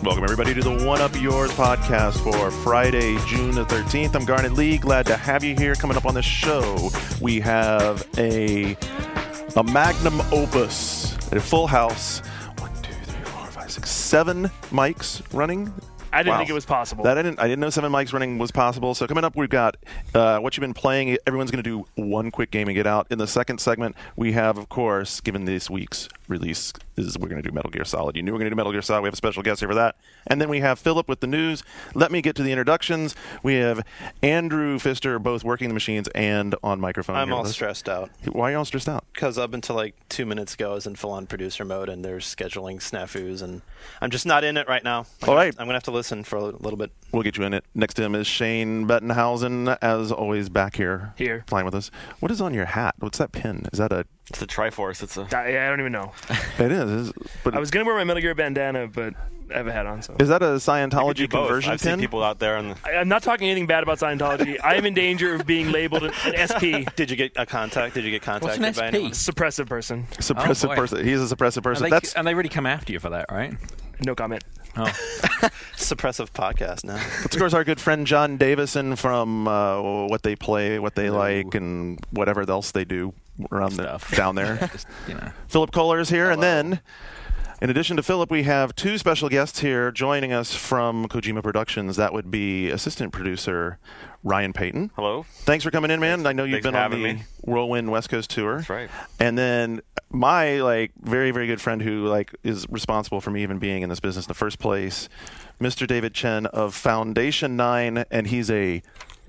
Welcome, everybody, to the One Up Yours podcast for Friday, June the 13th. I'm Garnet Lee. Glad to have you here. Coming up on the show, we have a magnum opus, a full house. 1, 2, 3, 4, 5, 6, 7 mics running. I didn't think it was possible. I didn't know 7 mics running was possible. So coming up, we've got what you've been playing. Everyone's going to do one quick game and get out. In the second segment, we have, of course, given this week's release, we're going to do Metal Gear Solid. You knew we were going to do Metal Gear Solid. We have a special guest here for that. And then we have Philip with the news. Let me get to the introductions. We have Andrew Pfister, both working the machines and on microphone. I'm all stressed out. Why are you all stressed out? Because up until like 2 minutes ago, I was in full-on producer mode, and there's scheduling snafus, and I'm just not in it right now. All right. I'm going to have to listen for a little bit. We'll get you in it. Next to him is Shane Bettenhausen, as always, back here. Flying with us. What is on your hat? What's that pin? Is that a... It's a Triforce. I don't even know. It is. But I was going to wear my Metal Gear bandana, but I have a hat on. So. Is that a Scientology conversion I've pin? seen people out there. I'm not talking anything bad about Scientology. I am in danger of being labeled an SP. Did you get contact? Did you get contacted What's an by SP? anyone? Suppressive person. Suppressive person. He's a suppressive person. And they really come after you for that, right? No comment. Oh. Suppressive podcast now. That's, of course, our good friend John Davison from What They Play, What They Like, and whatever else they do around down there. Just, Philip Kohler is here. Hello. And then, in addition to Philip, we have 2 special guests here joining us from Kojima Productions. That would be assistant producer Ryan Payton. Hello. Thanks for coming in, man. I know you've been on the Whirlwind West Coast tour. That's right. And then my very, very good friend who is responsible for me even being in this business in the first place, Mr. David Chen of Foundation 9, and he's a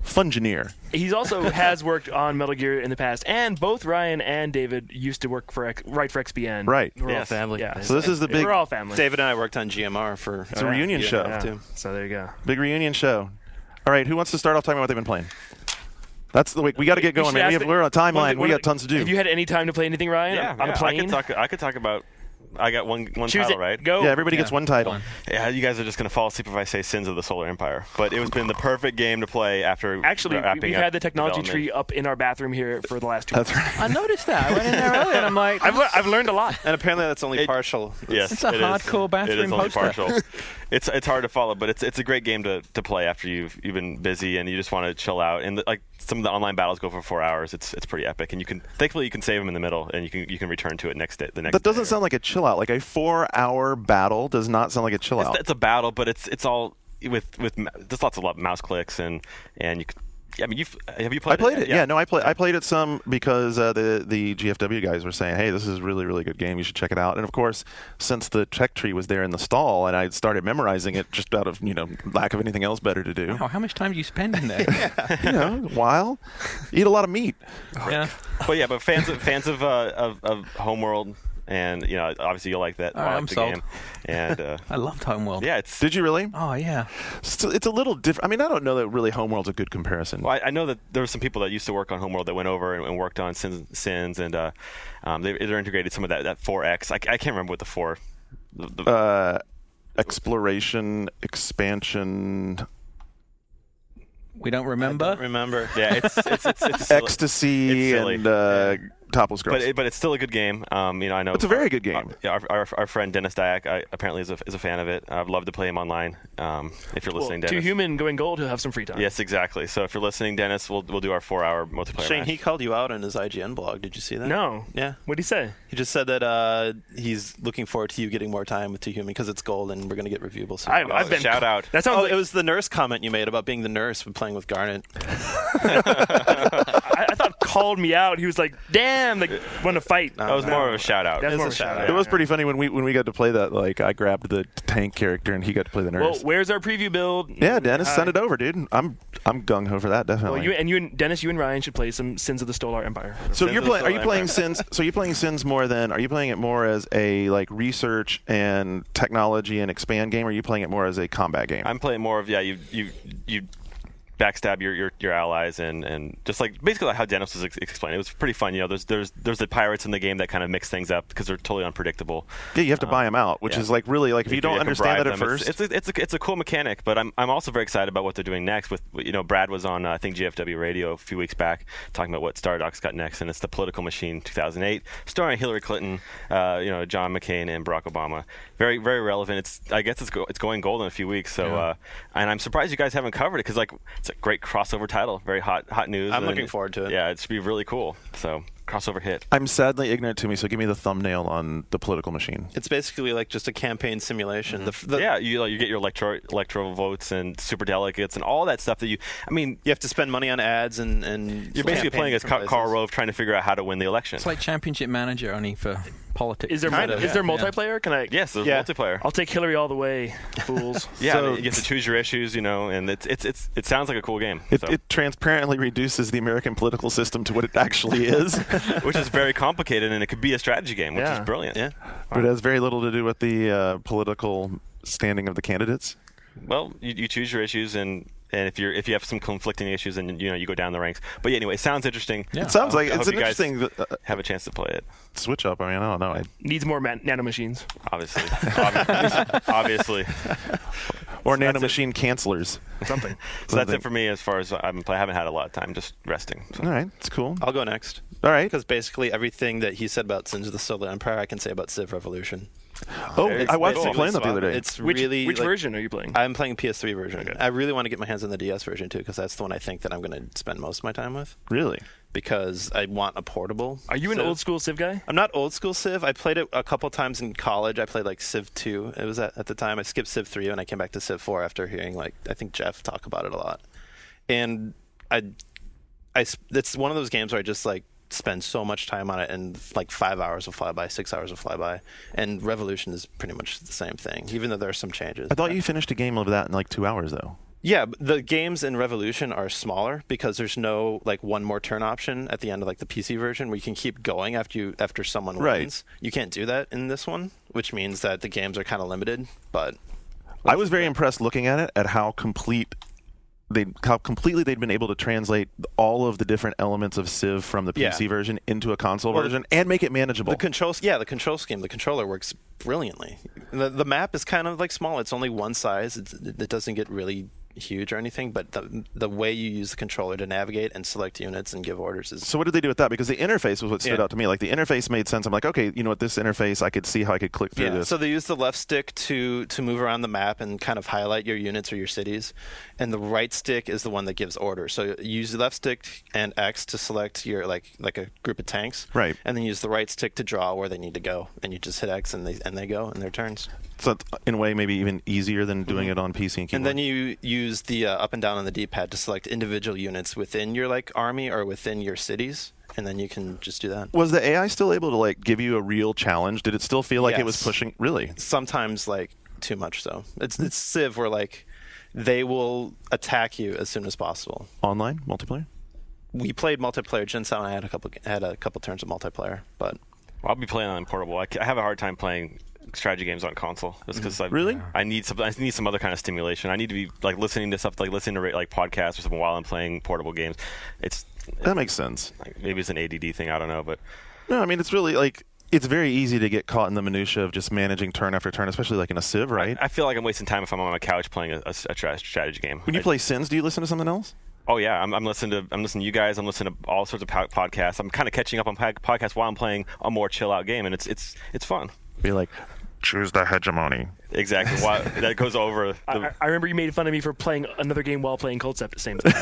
fungineer. He's also has worked on Metal Gear in the past, and both Ryan and David used to work for write for XBN. Right. We're all Yes. family. Yeah. So this is the big... We're all family. David and I worked on GMR for It's a reunion show. too. So there you go. Big reunion show. All right, who wants to start off talking about what they've been playing? That's the week. We got to get going, man. We're on a timeline. We got tons to do. Have you had any time to play anything, Ryan? Yeah, on a plane? I could talk about. I got one Choose title, it. right? Go. Yeah, everybody gets one title. Yeah, you guys are just going to fall asleep if I say Sins of the Solar Empire. But it was been the perfect game to play after Actually, wrapping we've up had the technology development. tree up in our bathroom here for the last 2 That's months. right. I noticed that. I went in there earlier and I'm like, I've learned a lot. And apparently that's only partial. Yes, It's a it is. hardcore bathroom It is only poster. partial. It's hard to follow, but it's a great game to play after you've been busy and you just want to chill out. And some of the online battles go for 4 hours. It's pretty epic, and thankfully you can save them in the middle, and you can return to it the next day. That doesn't sound like a chill out. Like a 4-hour battle does not sound like a chill out. It's a battle, but it's all with there's lots of mouse clicks and you can. I mean, have you played it? I played it. Yeah, no, I played it some because the GFW guys were saying, "Hey, this is a really, really good game. You should check it out." And of course, since the tech tree was there in the stall, and I started memorizing it just out of lack of anything else better to do. wow, how much time do you spend in there? A while. Eat a lot of meat. Yeah. But fans of Homeworld. And obviously you'll like that. All right, I'm the sold. game. And I loved Homeworld. yeah, it's. Did you really? Oh, yeah. It's a little different. I mean, I don't know that really Homeworld's a good comparison. Well, I know that there were some people that used to work on Homeworld that went over and worked on Sins, and they're integrated some of that 4X. I can't remember what the 4. Exploration, expansion. We don't remember. Remember. Yeah, it's Ecstasy it's silly. and Topless Girls. But it's still a good game. I know It's a very good game. Our friend Dennis Dyack apparently is a fan of it. I'd love to play him online. If you're listening, Dennis. Too Human going gold, he'll have some free time. Yes, exactly. So if you're listening, Dennis, we'll do our 4-hour multiplayer. Shane, match. he called you out on his IGN blog. Did you see that? No. Yeah. What'd he say? He just said that he's looking forward to you getting more time with Too Human because it's gold and we're going to get reviewable soon. I've been shout out. That sounds Oh, like it was the nurse comment you made about being the nurse when playing with Garnet. I thought called me out. He was like, "Damn, like want to fight." That was more of a shout out. That's It's more a of a shout shout-out. out. It was pretty funny when we got to play that. Like, I grabbed the tank character and he got to play the Well, nurse. where's our preview build? Yeah, Dennis, send it over, dude. I'm gung ho for that, definitely. Well, you and Dennis, you and Ryan should play some Sins of the Stolar Empire. So Sins you're of the playing? Are you Solar playing Empire. Sins? So you're playing Sins more than? Are you playing it more as a research and technology and expand game? Or are you playing it more as a combat game? I'm playing more of you backstab your allies and just like basically like how Dennis was explaining. It was pretty fun. You know, there's the pirates in the game that kind of mix things up because they're totally unpredictable. Yeah, you have to buy them out, which is like really like if you don't can understand bribe that at them. first. It's a cool mechanic, but I'm also very excited about what they're doing next. With Brad was on I think GFW Radio a few weeks back talking about what Stardock's got next, and it's the Political Machine 2008, starring Hillary Clinton, John McCain, and Barack Obama. Very very relevant. I guess it's going gold in a few weeks. So and I'm surprised you guys haven't covered it because like it's a great crossover title, very hot news. I'm looking forward to it. Yeah, it should be really cool. So crossover hit. I'm sadly ignorant to me, so give me the thumbnail on the Political Machine. It's basically like just a campaign simulation. You get your electoral votes and super delegates and all that stuff that you have to spend money on ads and you're basically playing as different Karl places. Rove trying to figure out how to win the election. It's like Championship Manager, only for politics. Is there multiplayer? Can I? Yes, there's Yeah. multiplayer. I'll take Hillary all the way, fools. Yeah, So- you get to choose your issues, and it sounds like a cool game. It transparently reduces the American political system to what it actually is, which is very complicated, and it could be a strategy game, which is brilliant. Yeah. but it has very little to do with the political standing of the candidates. Well, you choose your issues, and if you have some conflicting issues, then you go down the ranks. But anyway, it sounds interesting. Yeah. It sounds like I it's hope an you guys interesting have a chance to play it. switch up. I mean, I don't know. Needs more nano machines. Obviously, obviously. Or So that's nanomachine cancelers. Something. So that's it for me as far as I haven't had a lot of time just resting. So. All right, it's cool. I'll go next. All right. Because basically everything that he said about Sins of the Solar Empire, I can say about Civ Revolution. Oh, It's I watched you basically playing that the other day. It's Which really which like, version are you playing? I'm playing PS3 version. Okay. I really want to get my hands on the DS version too, because that's the one I think that I'm going to spend most of my time with. Really? Because I want a portable. Are you an Civ. old school Civ guy? I'm not old school Civ. I played it a couple times in college. I played like Civ 2. It was at the time. I skipped Civ 3 and I came back to Civ 4 after hearing I think Jeff talk about it a lot. And it's one of those games where I just spend so much time on it, and 5 hours will fly by, 6 hours will fly by. And Revolution is pretty much the same thing, even though there are some changes. I thought you finished a game of that in 2 hours, though. Yeah, but the games in Revolution are smaller because there's no one more turn option at the end of the PC version where you can keep going after someone Right. wins. You can't do that in this one, which means that the games are kind of limited. But I was very impressed looking at it at how completely they'd been able to translate all of the different elements of Civ from the PC version into a console version and make it manageable. the control scheme, the controller works brilliantly. The map is kind of small. It's only one size. It doesn't get really huge or anything, but the way you use the controller to navigate and select units and give orders is... So what did they do with that? Because the interface was what stood Yeah. out to me. The interface made sense. I'm like, okay, you know what, this interface, I could see how I could click through this. So they use the left stick to move around the map and kind of highlight your units or your cities, and the right stick is the one that gives orders. So you use the left stick and X to select your like a group of tanks, Right. And then use the right stick to draw where they need to go, and you just hit X and they go in their turns. So it's, in a way, maybe even easier than doing it on PC and keyboard. And then you use the up and down on the D-pad to select individual units within your army or within your cities, and then you can just do that. Was the AI still able to give you a real challenge? Did it still feel like it was Yes. pushing? Really? Sometimes too much so. It's Civ where they will attack you as soon as possible. Online multiplayer? We played multiplayer. Jinso and I had a couple turns of multiplayer, but I'll be playing on portable. I have a hard time playing strategy games on console just because Really? I need some other kind of stimulation. I need to be listening to stuff, listening to podcasts or something while I'm playing portable games. That makes sense. Maybe it's an ADD thing, I don't know, but No, I mean, it's really it's very easy to get caught in the minutia of just managing turn after turn, especially in a Civ, right? I feel like I'm wasting time if I'm on my couch playing a strategy game. When you play Sins, do you listen to something else? Oh yeah, I'm listening to you guys. I'm listening to all sorts of podcasts. I'm kind of catching up on podcasts while I'm playing a more chill out game, and it's fun. Be like, choose the hegemony. Exactly. That goes over. I remember you made fun of me for playing another game while playing Cold Step at the same time.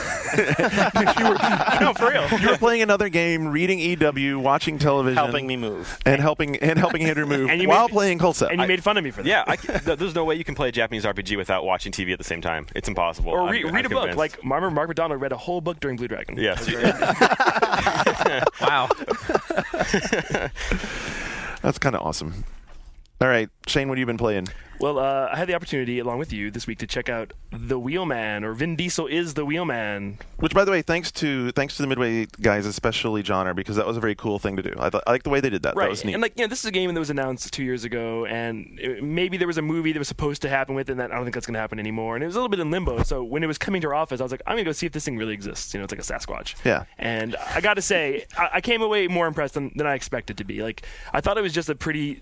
No, for real. You were playing another game, reading EW, watching television, helping me move. and helping Andrew move And you while made- playing Cold Step. And you made fun of me for that. Yeah, there's no way you can play a Japanese RPG without watching TV at the same time. It's impossible. Or I'm read a book. convinced. Mark McDonald read a whole book during Blue Dragon. Yes. Wow. That's kind of awesome. All right, Shane, what have you been playing? Well, I had the opportunity, along with you, this week to check out The Wheelman, or Vin Diesel is the Wheelman. Which, by the way, thanks to the Midway guys, especially Johnner, because that was a very cool thing to do. I like the way they did that. Right. That was neat. And this is a game that was announced 2 years ago, and maybe there was a movie that was supposed to happen with it, and I don't think that's going to happen anymore. And it was a little bit in limbo. So when it was coming to our office, I was like, I'm going to go see if this thing really exists. It's like a Sasquatch. Yeah. And I got to say, I came away more impressed than I expected to be. Like, I thought it was just a pretty,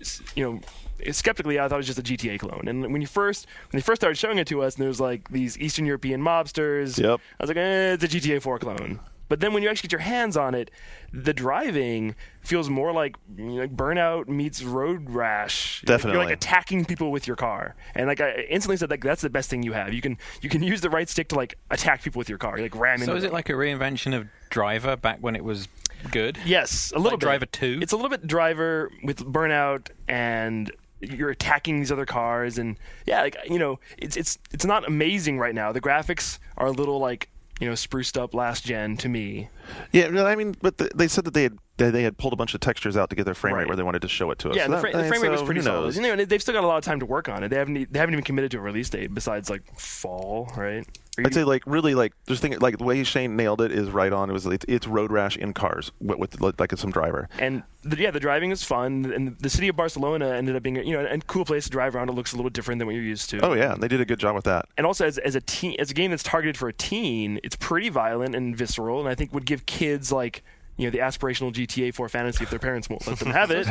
skeptically, I thought it was just a GTA clone. And when they first started showing it to us, and there was like these Eastern European mobsters, Yep. I was like, it's a GTA 4 clone. But then when you actually get your hands on it, the driving feels more like Burnout meets Road Rash. Definitely. You're like attacking people with your car. And like I instantly said, like that's the best thing you have. You can use the right stick to like attack people with your car. You like ram into So is them. it like a reinvention of Driver back when it was good? Yes, a little bit. Driver 2? It's a little bit Driver with Burnout, and you're attacking these other cars, and it's not amazing right now. The graphics are a little like spruced up last gen to me. Yeah, I mean, but they said that they had pulled a bunch of textures out to get their frame rate Right. where they wanted to show it to us. Yeah, So the frame rate was pretty who solid. knows? They've still got a lot of time to work on it. They haven't even committed to a release date besides like fall, right? I'd say really just think like the way Shane nailed it is right on. It's Road Rash in cars with like some driver. And the driving is fun, and the city of Barcelona ended up being a cool place to drive around. It looks a little bit different than what you're used to. Oh yeah, they did a good job with that. And also as a game that's targeted for a teen, it's pretty violent and visceral, and I think would give kids like the aspirational GTA 4 fantasy if their parents won't let them have it.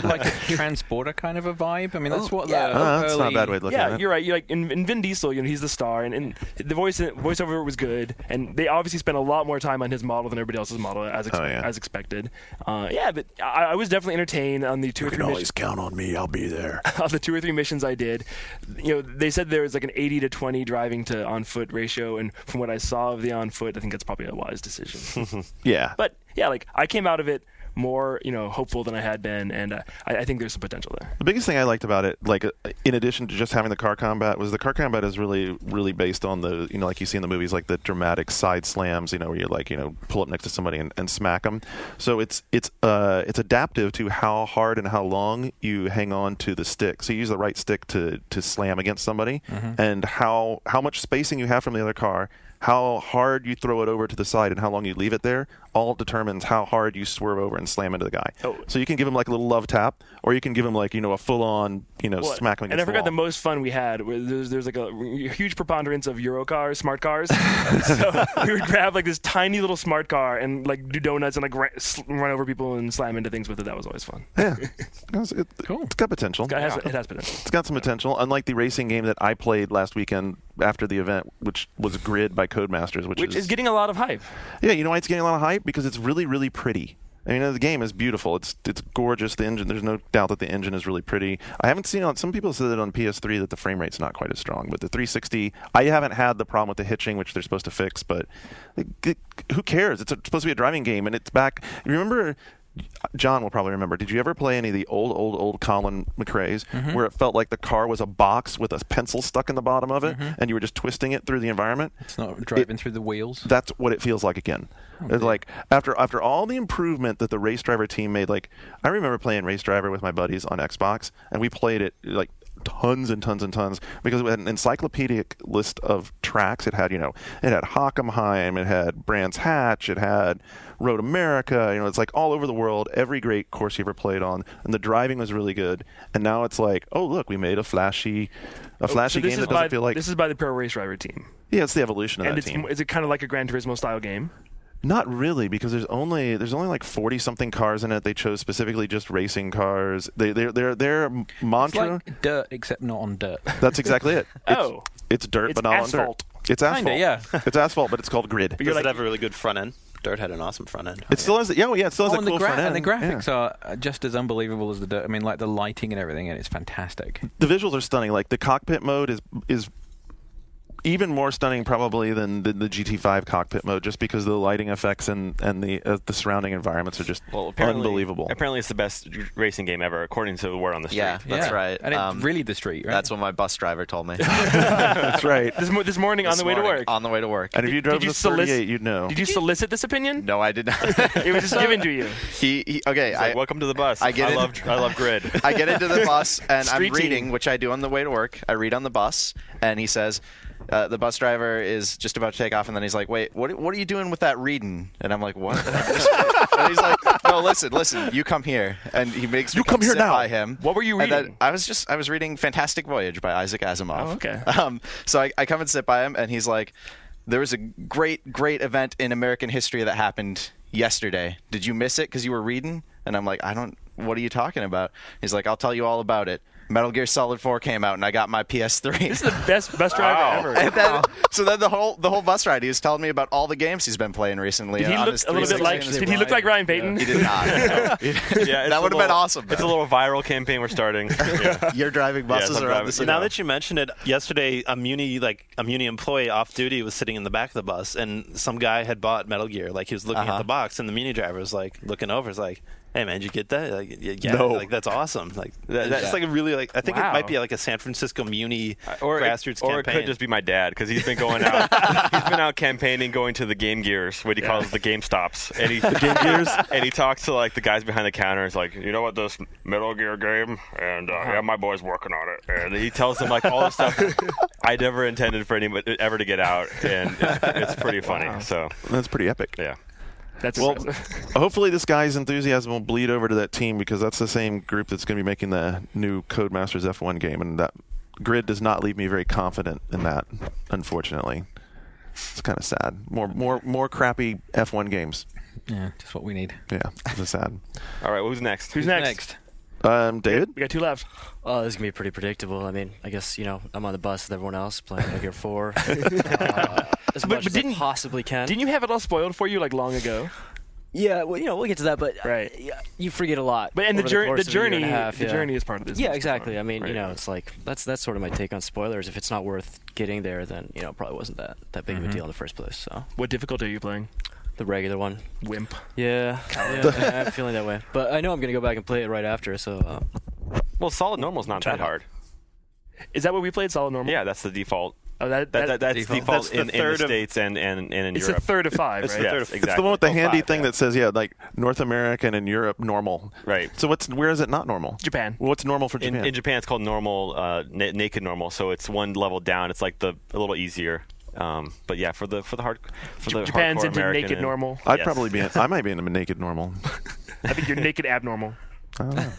Like a transporter kind of a vibe. I mean, that's what That's not a bad way to look at Yeah, it. you're right. You're like in Vin Diesel, he's the star, and the voiceover was good, and they obviously spent a lot more time on his model than everybody else's model as expected. But I was definitely entertained on the two or three missions. Count on me. I'll be there. On the 2 or 3 missions I did, they said there was like an 80 to 20 driving to on foot ratio, and from what I saw of the on foot, I think that's probably a wise decision. Yeah. But yeah, like I came out of it more, hopeful than I had been, and I think there's some potential there. The biggest thing I liked about it, like in addition to just having the car combat, was the car combat is really, really based on the, like you see in the movies, like the dramatic side slams, where you like, pull up next to somebody and smack them. So it's adaptive to how hard and how long you hang on to the stick. So you use the right stick to slam against somebody, and how much spacing you have from the other car, how hard you throw it over to the side, and how long you leave it there all determines how hard you swerve over and slam into the guy. Oh. So you can give him like a little love tap, or you can give him like a full-on smack him against And I forgot the the wall. most fun we had. There's like a huge preponderance of Euro cars, smart cars. So we would grab like this tiny little smart car and like do donuts and like run over people and slam into things with it. That was always fun. Yeah, Cool. It's got potential. It has potential. It's got some potential. Unlike the racing game that I played last weekend after the event, which was Grid by Codemasters, Which is getting a lot of hype. Yeah, you know why it's getting a lot of hype? Because it's really, really pretty. I mean, the game is beautiful. It's gorgeous. The engine, there's no doubt that the engine is really pretty. I haven't seen some people said that on PS3 that the frame rate's not quite as strong, but the 360, I haven't had the problem with the hitching, which they're supposed to fix, but who cares? It's supposed to be a driving game, and it's back. Remember, John will probably remember. Did you ever play any of the old Colin McRae's where it felt like the car was a box with a pencil stuck in the bottom of it, and you were just twisting it through the environment? It's not driving through the wheels. That's what it feels like again. It's like after all the improvement that the Race Driver team made. Like I remember playing Race Driver with my buddies on Xbox, and we played it like tons and tons and tons because it had an encyclopedic list of tracks. It had it had Hockenheim, it had Brands Hatch, it had Road America. It's like all over the world, every great course you ever played on, and the driving was really good. And now it's like, oh look, we made a flashy game that doesn't feel like. This is by the Pro Race Driver team. Yeah, it's the evolution of And that team. is it kind of like a Gran Turismo style game? Not really, because there's only like 40-something cars in it. They chose specifically just racing cars. Their mantra. It's like dirt, except not on dirt. That's exactly it. It's dirt, It's but not asphalt. on dirt. It's asphalt. Kinda, yeah. It's asphalt, but it's called Grid. Does it have a really good front end? Dirt had an awesome front end. It still has. It still has a and cool front end. and the graphics Yeah. are just as unbelievable as the dirt. I mean, like the lighting and everything, and it's fantastic. The visuals are stunning. Like the cockpit mode is even more stunning probably than the GT5 cockpit mode, just because the lighting effects and the surrounding environments are just unbelievable. Apparently, it's the best racing game ever, according to the word on the street. Yeah, that's right. And it's really the street, right? That's what my bus driver told me. That's right. This morning on the way to work. On the way to work. And if you drove the 38, you'd know. Did you solicit this opinion? No, I did not. It was just given to you. Okay. He's like, welcome to the bus. I love Grid. I get into the bus and Street I'm reading, team. which I do on the way to work. I read on the bus, and he says, the bus driver is just about to take off, and then he's like, "Wait, what are you doing with that reading?" And I'm like, "What?" And he's like, "No, listen, you come here." And he makes me come here sit now. by him. What were you And reading? then I was reading Fantastic Voyage by Isaac Asimov. Oh, okay. So I come and sit by him, and he's like, "There was a great event in American history that happened yesterday. Did you miss it because you were reading?" And I'm like, what are you talking about? He's like, "I'll tell you all about it. Metal Gear Solid 4 came out, and I got my PS3. This is the best bus driver ever. And then, so then the whole bus ride, he was telling me about all the games he's been playing recently. Did he on look his a little bit 360 like? and his Did he look like Ryan Payton? He did not. No. Yeah, That would have been awesome. It's a little viral campaign we're starting. Yeah. You're driving buses I'm around driving- the city. Now that you mention it, yesterday a Muni employee off duty was sitting in the back of the bus, and some guy had bought Metal Gear. Like he was looking at the box, and the Muni driver was like looking over, was like, "Hey man, did you get that?" Like, yeah, No. like that's awesome. Like that's like a really like I think Wow. it might be like a San Francisco Muni Or grassroots or campaign. it could just be my dad because he's been going out. He's been out campaigning, going to the Game Gears, what he calls the Game Stops, and he Game Gears, and he talks to like the guys behind the counter. He's like, "You know what, this Metal Gear game, and yeah, my boy's working on it." And he tells them like all the stuff I never intended for anybody ever to get out, and it's pretty funny. Wow. So That's pretty epic. yeah. That's Well, impressive. hopefully this guy's enthusiasm will bleed over to that team, because that's the same group that's going to be making the new Codemasters F1 game, and that Grid does not leave me very confident in that, unfortunately. It's kind of sad. More crappy F1 games. Yeah, just what we need. Yeah, it's sad. All right, well, who's next? Who's next? David? We got two left. Oh, this is gonna be pretty predictable. I mean, I guess I'm on the bus with everyone else playing Metal Gear 4 as much as I possibly can. Didn't you have it all spoiled for you like long ago? Yeah, well, we'll get to that, but Right. you forget a lot. But and the over journey, course the of a year journey, and a half, the journey is part of this. Yeah, exactly. I mean, Right. it's like that's sort of my take on spoilers. If it's not worth getting there, then it probably wasn't that big of a deal in the first place. So What difficulty are you playing? the regular one. Wimp. Yeah, I'm feeling that way. But I know I'm gonna go back and play it right after. So Well, solid normal's not that hard. Is that what we played? Solid normal. Yeah, that's the default. Oh, That's default That's the in the third of- States and in It's Europe. a third of five, It's right? the third Yes, of- exactly. It's the one with the handy 5, thing that says, like North American and Europe normal. Right. So where is it not normal? Japan. Well, what's normal for Japan? In Japan, it's called normal, naked normal. So it's one level down. It's like a little easier. But yeah, for the Japan's hardcore into American naked and- normal. I'd Yes. probably be. I might be in a naked normal. I think you're naked abnormal. I don't know.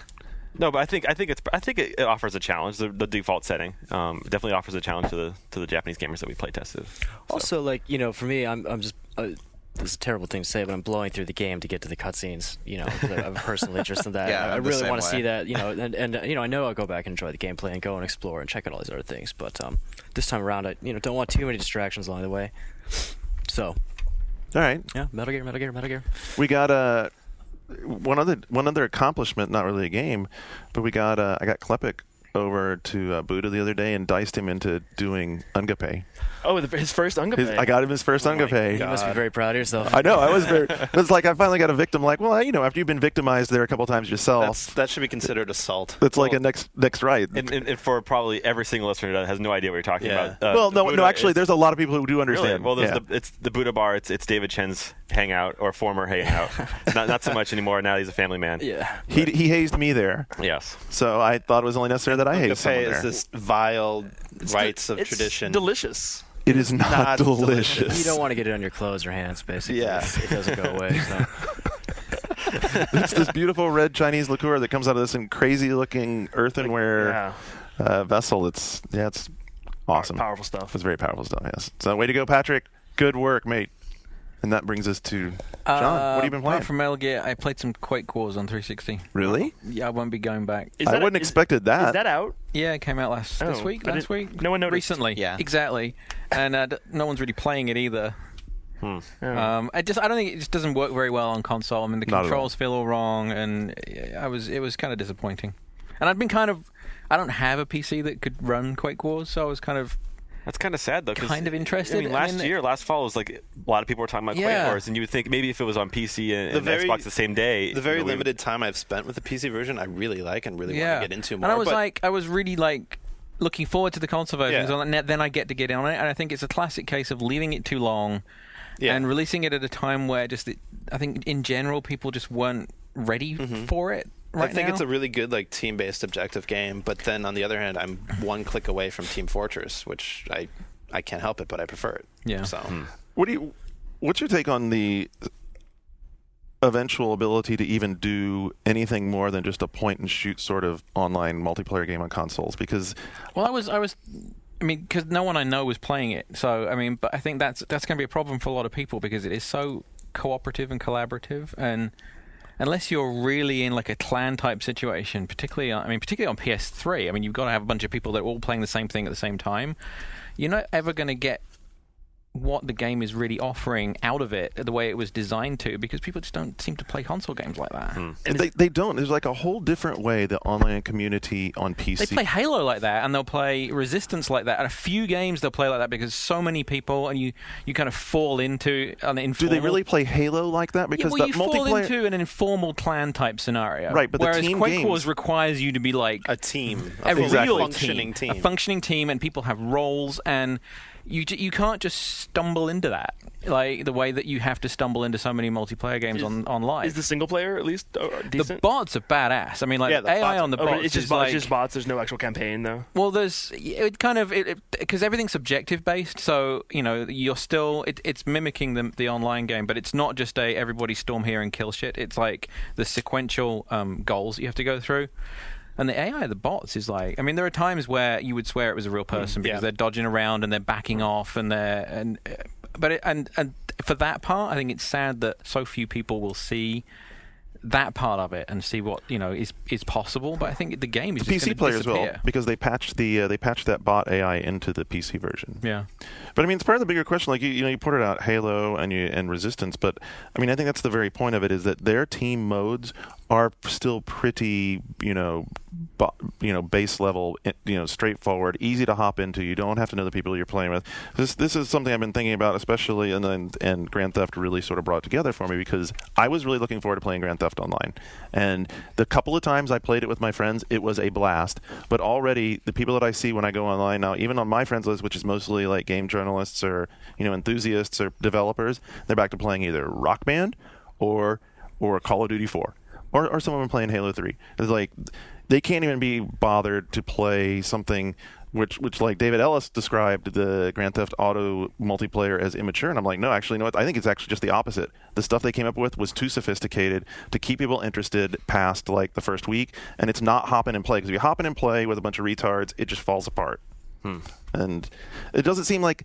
No, but I think it offers a challenge. The default setting definitely offers a challenge to the Japanese gamers that we play tested. So. also, for me, I'm just. This is a terrible thing to say, but I'm blowing through the game to get to the cutscenes. 'Cause I have a personal interest in that. Yeah, I I'm the really same want to way. see that. And I know I'll go back and enjoy the gameplay and go and explore and check out all these other things. But this time around, I don't want too many distractions along the way. So All right. yeah, Metal Gear. We got one other accomplishment, not really a game, but I got Klepek over to Buddha the other day and diced him into doing Ungape. Oh, his first Ungape. I got him his first Ungape. You must be very proud of yourself. I know. I was very. It's like I finally got a victim. Like, well, after you've been victimized there a couple times yourself, that should be considered assault. it's like a next right. And for probably every single listener that has no idea what you're talking Yeah. about. Well, the no. Buddha Actually, is- there's a lot of people who do Really? understand. Well, there's Yeah. it's the Buddha bar. It's David Chen's hangout or former hangout. not so much anymore. Now he's a family man. Yeah. He hazed me there, Yes. so I thought it was only necessary that I hazed someone Ungape there. is this vile rites of It's tradition. delicious. It is not not delicious. You don't want to get it on your clothes or hands, basically. Yeah. It doesn't go away. So. It's this beautiful red Chinese liqueur that comes out of this crazy-looking earthenware vessel. It's awesome. Powerful stuff. It's very powerful stuff. Yes. So way to go, Patrick. Good work, mate. And that brings us to John. What have you been playing? Apart from Metal Gear, I played some Quake Wars on 360. Really? Yeah, I won't be going back. Is I that- wouldn't is- expected that. Is that out? Yeah, it came out Oh, last week. I didn't- no one noticed. Recently. Yeah. Exactly. And no one's really playing it either. Oh. I don't think it just doesn't work very well on console. I mean, the Not at controls feel all wrong, and it was kind of disappointing. And I don't have a PC that could run Quake Wars, so I was kind of That's kind of sad, though. 'Cause, kind of interested. I mean, last fall was like a lot of people were talking about Yeah. Quake Wars, and you would think maybe if it was on PC and Xbox the same day. The very limited time I've spent with the PC version, I really like and really want to get into more. And I was really like looking forward to the console version. Yeah. So then I get to get in on it, and I think it's a classic case of leaving it too long and releasing it at a time where I think in general people just weren't ready for it. Right I think now. it's a really good like team-based objective game, but then on the other hand, I'm one click away from Team Fortress, which I can't help it, but I prefer it. Yeah. So What's your take on the eventual ability to even do anything more than just a point and shoot sort of online multiplayer game on consoles? Because I mean, because no one I know was playing it. So I mean, but I think that's going to be a problem for a lot of people because it is so cooperative and collaborative, and unless you're really in like a clan type situation, particularly on PS3, I mean, you've got to have a bunch of people that are all playing the same thing at the same time. You're not ever going to get what the game is really offering out of it the way it was designed to, because people just don't seem to play console games like that. they don't. There's like a whole different way the online community on PC. They play Halo like that, and they'll play Resistance like that. And a few games they'll play like that because so many people, and you kind of fall into an informal... Do they really play Halo like that? Because you that fall multiplayer into an informal clan type scenario. Right, but the whereas team Quake games- Wars requires you to be like a team, a Exactly. real functioning team. a functioning team, and people have roles, and you can't just stumble into that like the way that you have to stumble into so many multiplayer games online. Is the single player at least decent? The bots are badass. I mean, like the AI bots on the Oh, bots it's just is bots. like, It's just bots. There's no actual campaign though. well, there's because everything's objective based, so you're still it's mimicking the online game, but it's not just everybody storm here and kill shit. It's like the sequential goals that you have to go through. And the AI of the bots is like, I mean, there are times where you would swear it was a real person because they're dodging around and they're backing off and for that part, I think it's sad that so few people will see that part of it and see what is possible. But I think the game is the just PC going to players will, disappear. because they patched that bot AI into the PC version. Yeah. But I mean, it's part of the bigger question. Like you pointed out Halo and Resistance, but I mean, I think that's the very point of it, is that their team modes are still pretty, base level, straightforward, easy to hop into. You don't have to know the people you're playing with. This is something I've been thinking about, especially, and Grand Theft really sort of brought it together for me, because I was really looking forward to playing Grand Theft Online, and the couple of times I played it with my friends, it was a blast. But already the people that I see when I go online now, even on my friends list, which is mostly like game journalists or enthusiasts or developers, they're back to playing either Rock Band or Call of Duty 4. Or some of them playing Halo 3. It's like they can't even be bothered to play something which like David Ellis described the Grand Theft Auto multiplayer as immature, and I'm like, no, actually, I think it's actually just the opposite. The stuff they came up with was too sophisticated to keep people interested past like the first week, and it's not hop in and play, because if you hop in and play with a bunch of retards, it just falls apart. And it doesn't seem like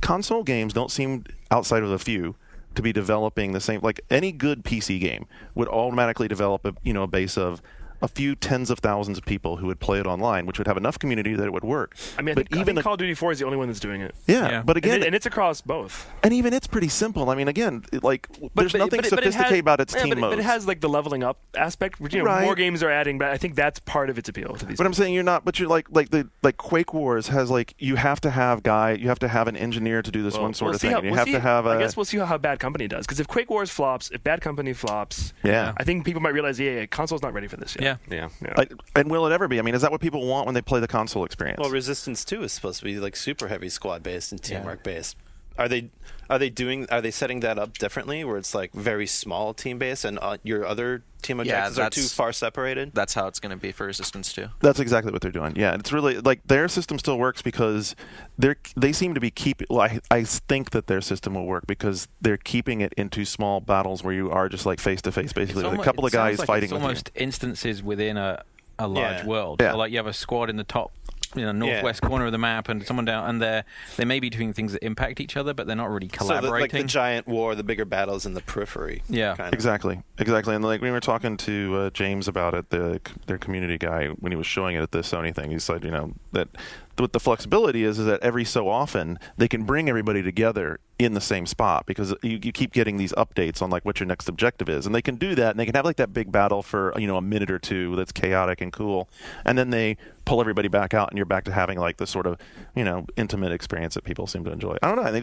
console games don't seem, outside of a few, to be developing the same. Like any good PC game would automatically develop a base of a few tens of thousands of people who would play it online, which would have enough community that it would work. I mean, I think Call of Duty 4 is the only one that's doing it. Yeah, but again, and it's across both. And even it's pretty simple. I mean, again, there's nothing sophisticated about its team modes. But it has like the leveling up aspect, which Right. more games are adding. But I think that's part of its appeal to these. But I'm saying you're not. But you're like Quake Wars has you have to have an engineer to do this one sort of thing. And you have to have I guess we'll see how Bad Company does, because if Quake Wars flops, if Bad Company flops, Yeah. I think people might realize, console's not ready for this yet. Yeah. And will it ever be? I mean, is that what people want when they play the console experience? Well, Resistance 2 is supposed to be like super heavy squad based and teamwork based. Are they setting that up differently, where it's like very small team based and your other team objectives are too far separated? That's how it's going to be for Resistance 2. That's exactly what they're doing. Yeah, it's really like their system still works because they seem to be I think that their system will work because they're keeping it into small battles where you are just like face to face, basically, with a couple of guys fighting It's with almost instances within a large world. Yeah. So, like you have a squad in the top northwest corner of the map, and someone down, and they may be doing things that impact each other, but they're not really collaborating. So like the giant war, the bigger battles in the periphery. Yeah, kind of. Exactly. And like we were talking to James about it, their community guy, when he was showing it at the Sony thing, he said, that what the flexibility is that every so often they can bring everybody together in the same spot, because you keep getting these updates on like what your next objective is, and they can do that, and they can have like that big battle for a minute or two that's chaotic and cool, and then they pull everybody back out, and you're back to having like the sort of intimate experience that people seem to enjoy. I don't know.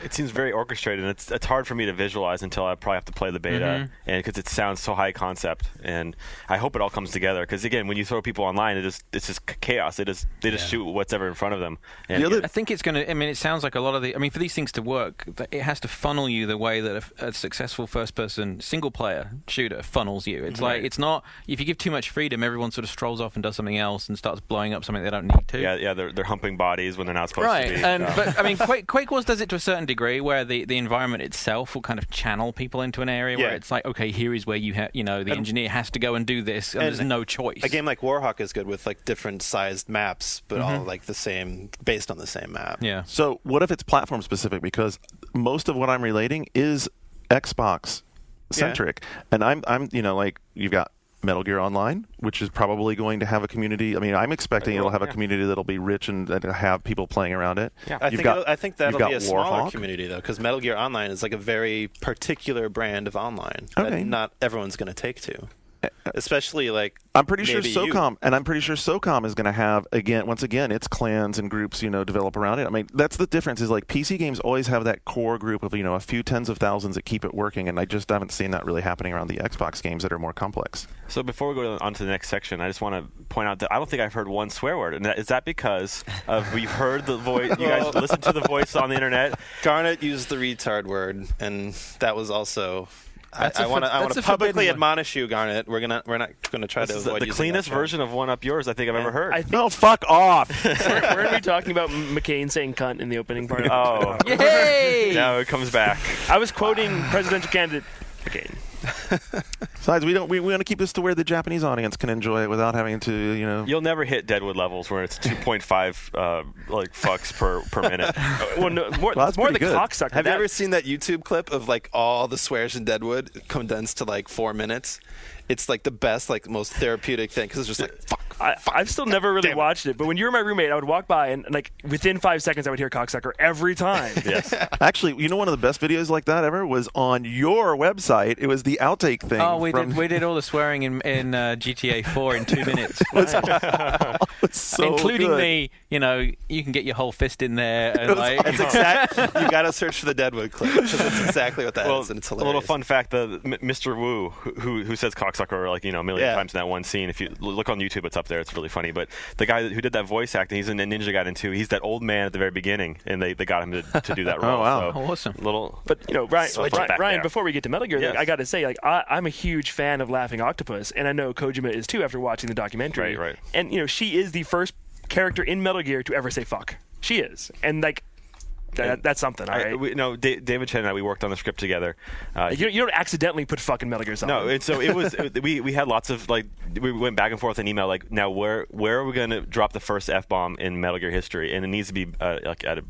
It seems very orchestrated, and it's hard for me to visualize until I probably have to play the beta, and because it sounds so high concept, and I hope it all comes together. Because again, when you throw people online, it's just chaos. They just shoot what's ever in front of them. And I think it's going to. I mean, it sounds like a lot of the. I mean, for these things to work, it has to funnel you the way that a successful first-person single-player shooter funnels you. It's like it's not. If you give too much freedom, everyone sort of strolls off and does something else and starts blowing up something they don't need to. Yeah, they're humping bodies when they're not supposed to be. Right, but I mean, Quake Wars does it to a certain degree, where the environment itself will kind of channel people into an area where it's like, okay, here is where the engineer has to go and do this, and there's no choice. A game like Warhawk is good with like different sized maps, but all like the same, based on the same map. Yeah. So what if it's platform specific? Because most of what I'm relating is Xbox centric, and I'm like you've got Metal Gear Online, which is probably going to have a community. I mean, I'm expecting it'll have a community that'll be rich and have people playing around it. Yeah. I think that'll be a smaller community, though, because Metal Gear Online is like a very particular brand of online that not everyone's going to take to. Especially like I'm pretty sure SOCOM is going to have once again its clans and groups develop around it. I mean, that's the difference. Is like PC games always have that core group of a few tens of thousands that keep it working, and I just haven't seen that really happening around the Xbox games that are more complex. So before we go on to the next section, I just want to point out that I don't think I've heard one swear word, and is that because we've heard the voice? You guys listen to the voice on the internet. Garnet used the retard word, and that was also. I want to publicly admonish you, Garnet. We're not gonna try to avoid the cleanest version of One Up Yours I think I've ever heard. No, fuck off. Weren't we talking about McCain saying cunt in the opening part? Oh, yay! Now it comes back. I was quoting presidential candidate McCain. Besides, we want to keep this to where the Japanese audience can enjoy it without having to, You'll never hit Deadwood levels where it's 2.5 like fucks per minute. Well, no, more the cocksucker. Have you ever seen that YouTube clip of like all the swears in Deadwood condensed to like 4 minutes? It's like the best, like most therapeutic thing because it's just like fuck. I've still never really watched it, but when you were my roommate, I would walk by and like within 5 seconds I would hear cocksucker every time. Yes. Actually, one of the best videos like that ever was on your website. It was the outtake thing. Oh, we did all the swearing in GTA 4 in 2 minutes. So including good. you can get your whole fist in there. And You got to search for the Deadwood clip because that's exactly what that is, and it's hilarious. A little fun fact: Mr. Wu, who says cocksucker like a million times in that one scene. If you look on YouTube, it's up there. It's really funny. But the guy who did that voice acting, he's in Ninja Gaiden 2. He's that old man at the very beginning, and they got him to do that role. Oh wow, so awesome! But Ryan, before we get to Metal Gear, I got to say, like I'm a huge fan of Laughing Octopus, and I know Kojima is too after watching the documentary. Right. And she is the first character in Metal Gear to ever say fuck. She is, and like. That's something, all right? David Chen and I, we worked on the script together. You don't accidentally put fucking Metal Gear Solid. No, and so it was. We had lots of we went back and forth in email. Like, now where are we going to drop the first F-bomb in Metal Gear history? And it needs to be like at a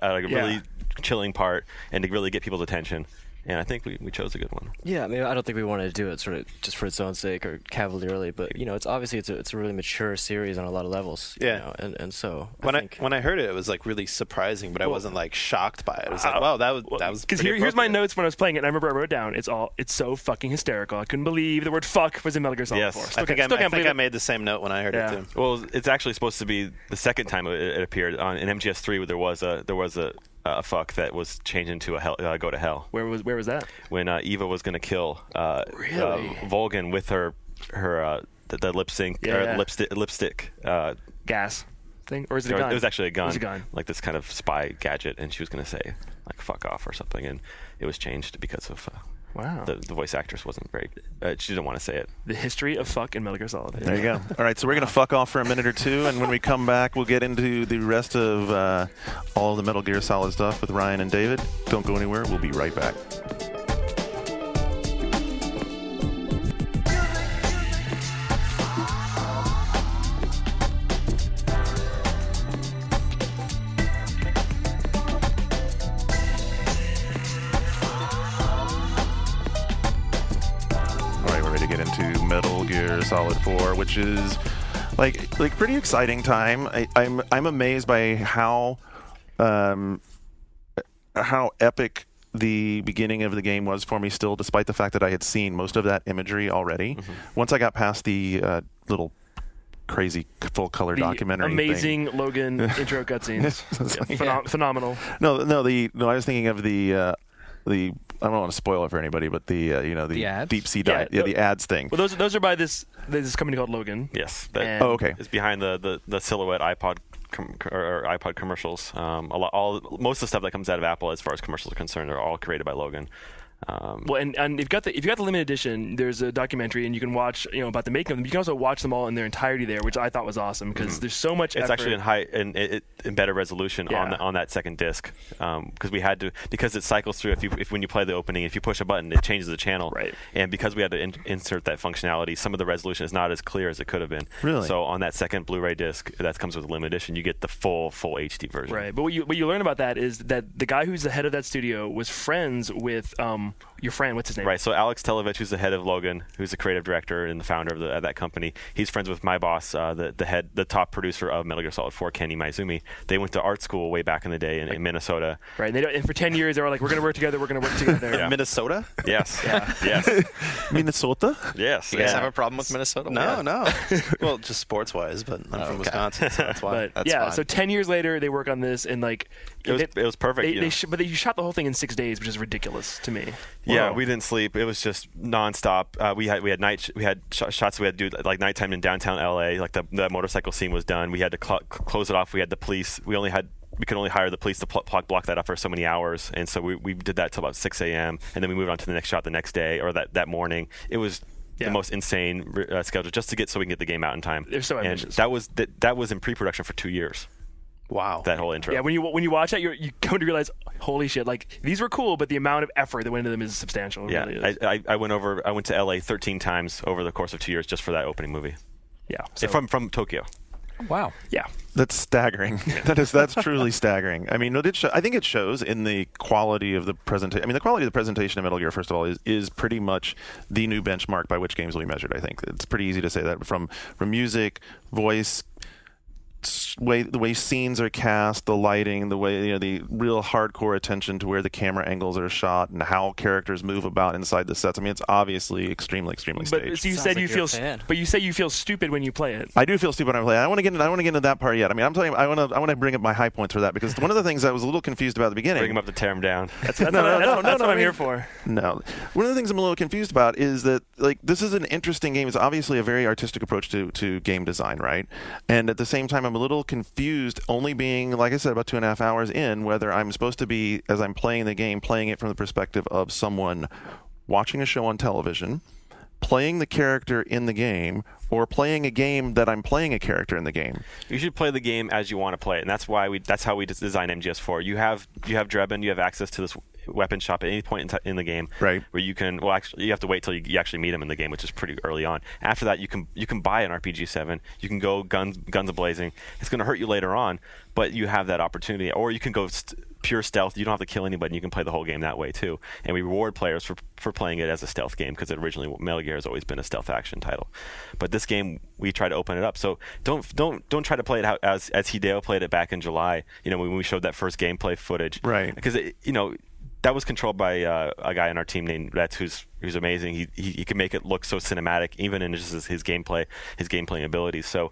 really chilling part and to really get people's attention. And I think we chose a good one. Yeah, I mean, I don't think we wanted to do it sort of just for its own sake or cavalierly, but it's obviously it's a really mature series on a lot of levels. Yeah, and so when I heard it was like really surprising, but I wasn't like shocked by it. I was like, wow, that was because here's my notes when I was playing it. And I remember I wrote down it's so fucking hysterical. I couldn't believe the word fuck was in Metal Gear Solid 4. I think I made the same note when I heard it too. Well, it's actually supposed to be the second time it appeared on in MGS3. There was a fuck that was changed into a go to hell. Where was that? When Eva was going to kill Volgan with her the lip sync or lipstick gas thing, or is it a gun? It was actually a gun. It was a gun. Like this kind of spy gadget, and she was going to say like fuck off or something, and it was changed because of wow. The voice actress wasn't very. She didn't want to say it. The history of fuck in Metal Gear Solid. There you go. All right, so we're going to fuck off for a minute or two, and when we come back, we'll get into the rest of all the Metal Gear Solid stuff with Ryan and David. Don't go anywhere. We'll be right back. Solid 4, which is like pretty exciting time. I'm amazed by how epic the beginning of the game was for me still, despite the fact that I had seen most of that imagery already. Mm-hmm. Once I got past the little crazy full color The documentary. amazing Logan intro cutscenes. Phenomenal. No. I was thinking of the. I don't want to spoil it for anybody, but the The ads? deep sea dive, the ads thing. Well, those are by this company called Logan. Yes. And- okay. It's behind the Silhouette iPod or iPod commercials. Most of the stuff that comes out of Apple, as far as commercials are concerned, are all created by Logan. Well, and if you got the limited edition, there's a documentary, and you can watch about the making of them. You can also watch them all in their entirety there, which I thought was awesome because there's so much. It's effort. actually in better resolution on that second disc because we had to, because it cycles through. If when you play the opening, if you push a button, it changes the channel. Right. And because we had to insert that functionality, some of the resolution is not as clear as it could have been. Really? So on that second Blu-ray disc that comes with a limited edition, you get the full HD version. Right. But what you learn about that is that the guy who's the head of that studio was friends with your friend. What's his name? Right. So Alex Televich, who's the head of Logan, who's the creative director and the founder of that company, he's friends with my boss, the top producer of Metal Gear Solid 4, Kenny Maizumi. They went to art school way back in the day in Minnesota. Right. And for 10 years they were like, we're going to work together. We're going to work together. Yeah. Minnesota? Yes. Yes. Minnesota? Yes. You guys have a problem with Minnesota? No. Well, just sports-wise, but I'm from Wisconsin, so that's why. But That's fine. so 10 years later they work on this, and like It was perfect. But you shot the whole thing in 6 days, which is ridiculous to me. Yeah, Whoa. we didn't sleep. It was just nonstop. We had shots we had to do like nighttime in downtown LA. Like the motorcycle scene was done. We had to close it off. We had the police. We could only hire the police to block that up for so many hours, and so we did that till about 6 a.m. and then we moved on to the next shot the next day or that morning. It was the most insane schedule just to get so we can get the game out in time. They're so and ambitious. that was in pre-production for 2 years. Wow. That whole intro. Yeah, when you watch that, you come to realize, holy shit! Like these were cool, but the amount of effort that went into them is substantial. It Yeah, really is. I went to LA 13 times over the course of 2 years just for that opening movie. Yeah, From Tokyo. Wow. yeah. That's staggering. That's truly staggering. I mean, I think it shows in the quality of the presentation. I mean, the quality of the presentation of Metal Gear, first of all, is pretty much the new benchmark by which games will be measured. I think it's pretty easy to say that from music, voice, the way scenes are cast, the lighting, the way the real hardcore attention to where the camera angles are shot and how characters move about inside the sets. I mean, it's obviously extremely But staged. so you Sounds said like you you're a feel, fan. but you say you feel stupid when you play it. I do feel stupid when I play. I want to get into that part yet. I mean, I'm telling you, I want to bring up my high points for that because one of the things I was a little confused about at the beginning. Bring them up to tear them down. That's what I'm here for. No. One of the things I'm a little confused about is that this is an interesting game. It's obviously a very artistic approach to game design, right? And at the same time, I'm a little confused, only being, like I said, about 2.5 hours in, whether I'm supposed to be, as I'm playing the game, playing it from the perspective of someone watching a show on television, playing the character in the game, or playing a game that I'm playing a character in the game. You should play the game as you want to play it, and that's how we designed MGS4. You have Drebin, you have access to this weapon shop at any point in the game, Right. Where you can, you have to wait till you actually meet him in the game, which is pretty early on. After that, you can buy an RPG-7. You can go guns a-blazing. It's going to hurt you later on, but you have that opportunity. Or you can go pure stealth. You don't have to kill anybody. You can play the whole game that way too. And we reward players for playing it as a stealth game because originally Metal Gear has always been a stealth action title. But this game, we try to open it up. So don't try to play it out as Hideo played it back in July. When we showed that first gameplay footage, Right? Because that was controlled by a guy on our team named Rhett, who's amazing. He can make it look so cinematic, even in just his gameplaying abilities. So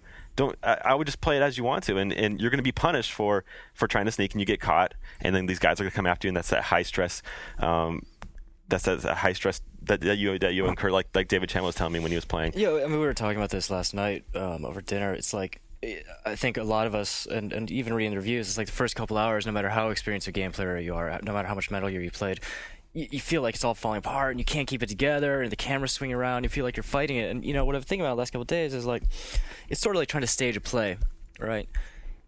I would just play it as you want to, and you're going to be punished for trying to sneak, and you get caught, and then these guys are going to come after you, and that's that high stress. That's that high stress that you incur, like David Chen was telling me when he was playing. Yeah, I mean, we were talking about this last night over dinner. It's like, I think a lot of us, and even reading the reviews, it's like the first couple hours, no matter how experienced a game player you are, no matter how much Metal Gear you played, you feel like it's all falling apart, and you can't keep it together, and the camera's swinging around, you feel like you're fighting it. And, what I've been thinking about the last couple of days is, like, it's sort of like trying to stage a play, right?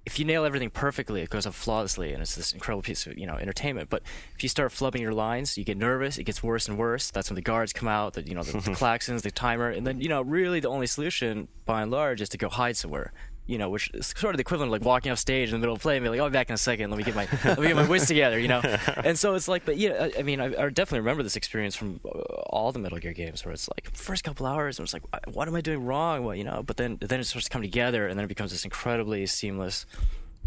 If you nail everything perfectly, it goes up flawlessly, and it's this incredible piece of entertainment. But if you start flubbing your lines, you get nervous. It gets worse and worse. That's when the guards come out, the klaxons, the timer, and then really the only solution, by and large, is to go hide somewhere. Which is sort of the equivalent of like walking off stage in the middle of play and be like, "I'll be back in a second. Let me get my wits together." And so it's like, but I mean, I definitely remember this experience from all the Metal Gear games where it's like first couple hours, and it's like, what am I doing wrong? Well, but then it starts to come together, and then it becomes this incredibly seamless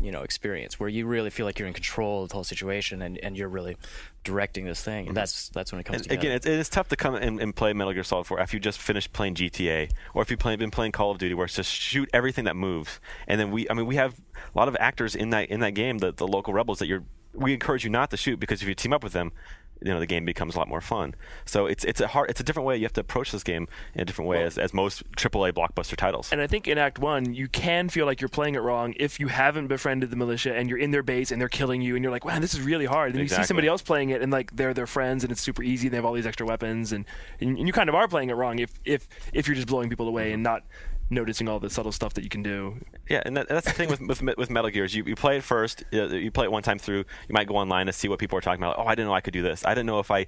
experience where you really feel like you're in control of the whole situation and you're really directing this thing. And that's when it comes together. Again, it's tough to come and play Metal Gear Solid 4 after you just finished playing GTA, or if you've been playing Call of Duty, where it's just shoot everything that moves. And then we have a lot of actors in that game, the local rebels that we encourage you not to shoot, because if you team up with them, the game becomes a lot more fun. So it's a different way. You have to approach this game in a different way as most AAA blockbuster titles. And I think in Act 1, you can feel like you're playing it wrong if you haven't befriended the militia and you're in their base and they're killing you and you're like, wow, this is really hard. And you see somebody else playing it and like they're their friends and it's super easy. They have all these extra weapons and you kind of are playing it wrong if you're just blowing people away and not noticing all the subtle stuff that you can do. Yeah, and that's the thing with Metal Gear is you play it first, you play it one time through, you might go online to see what people are talking about. Like, oh, I didn't know I could do this. I didn't know if I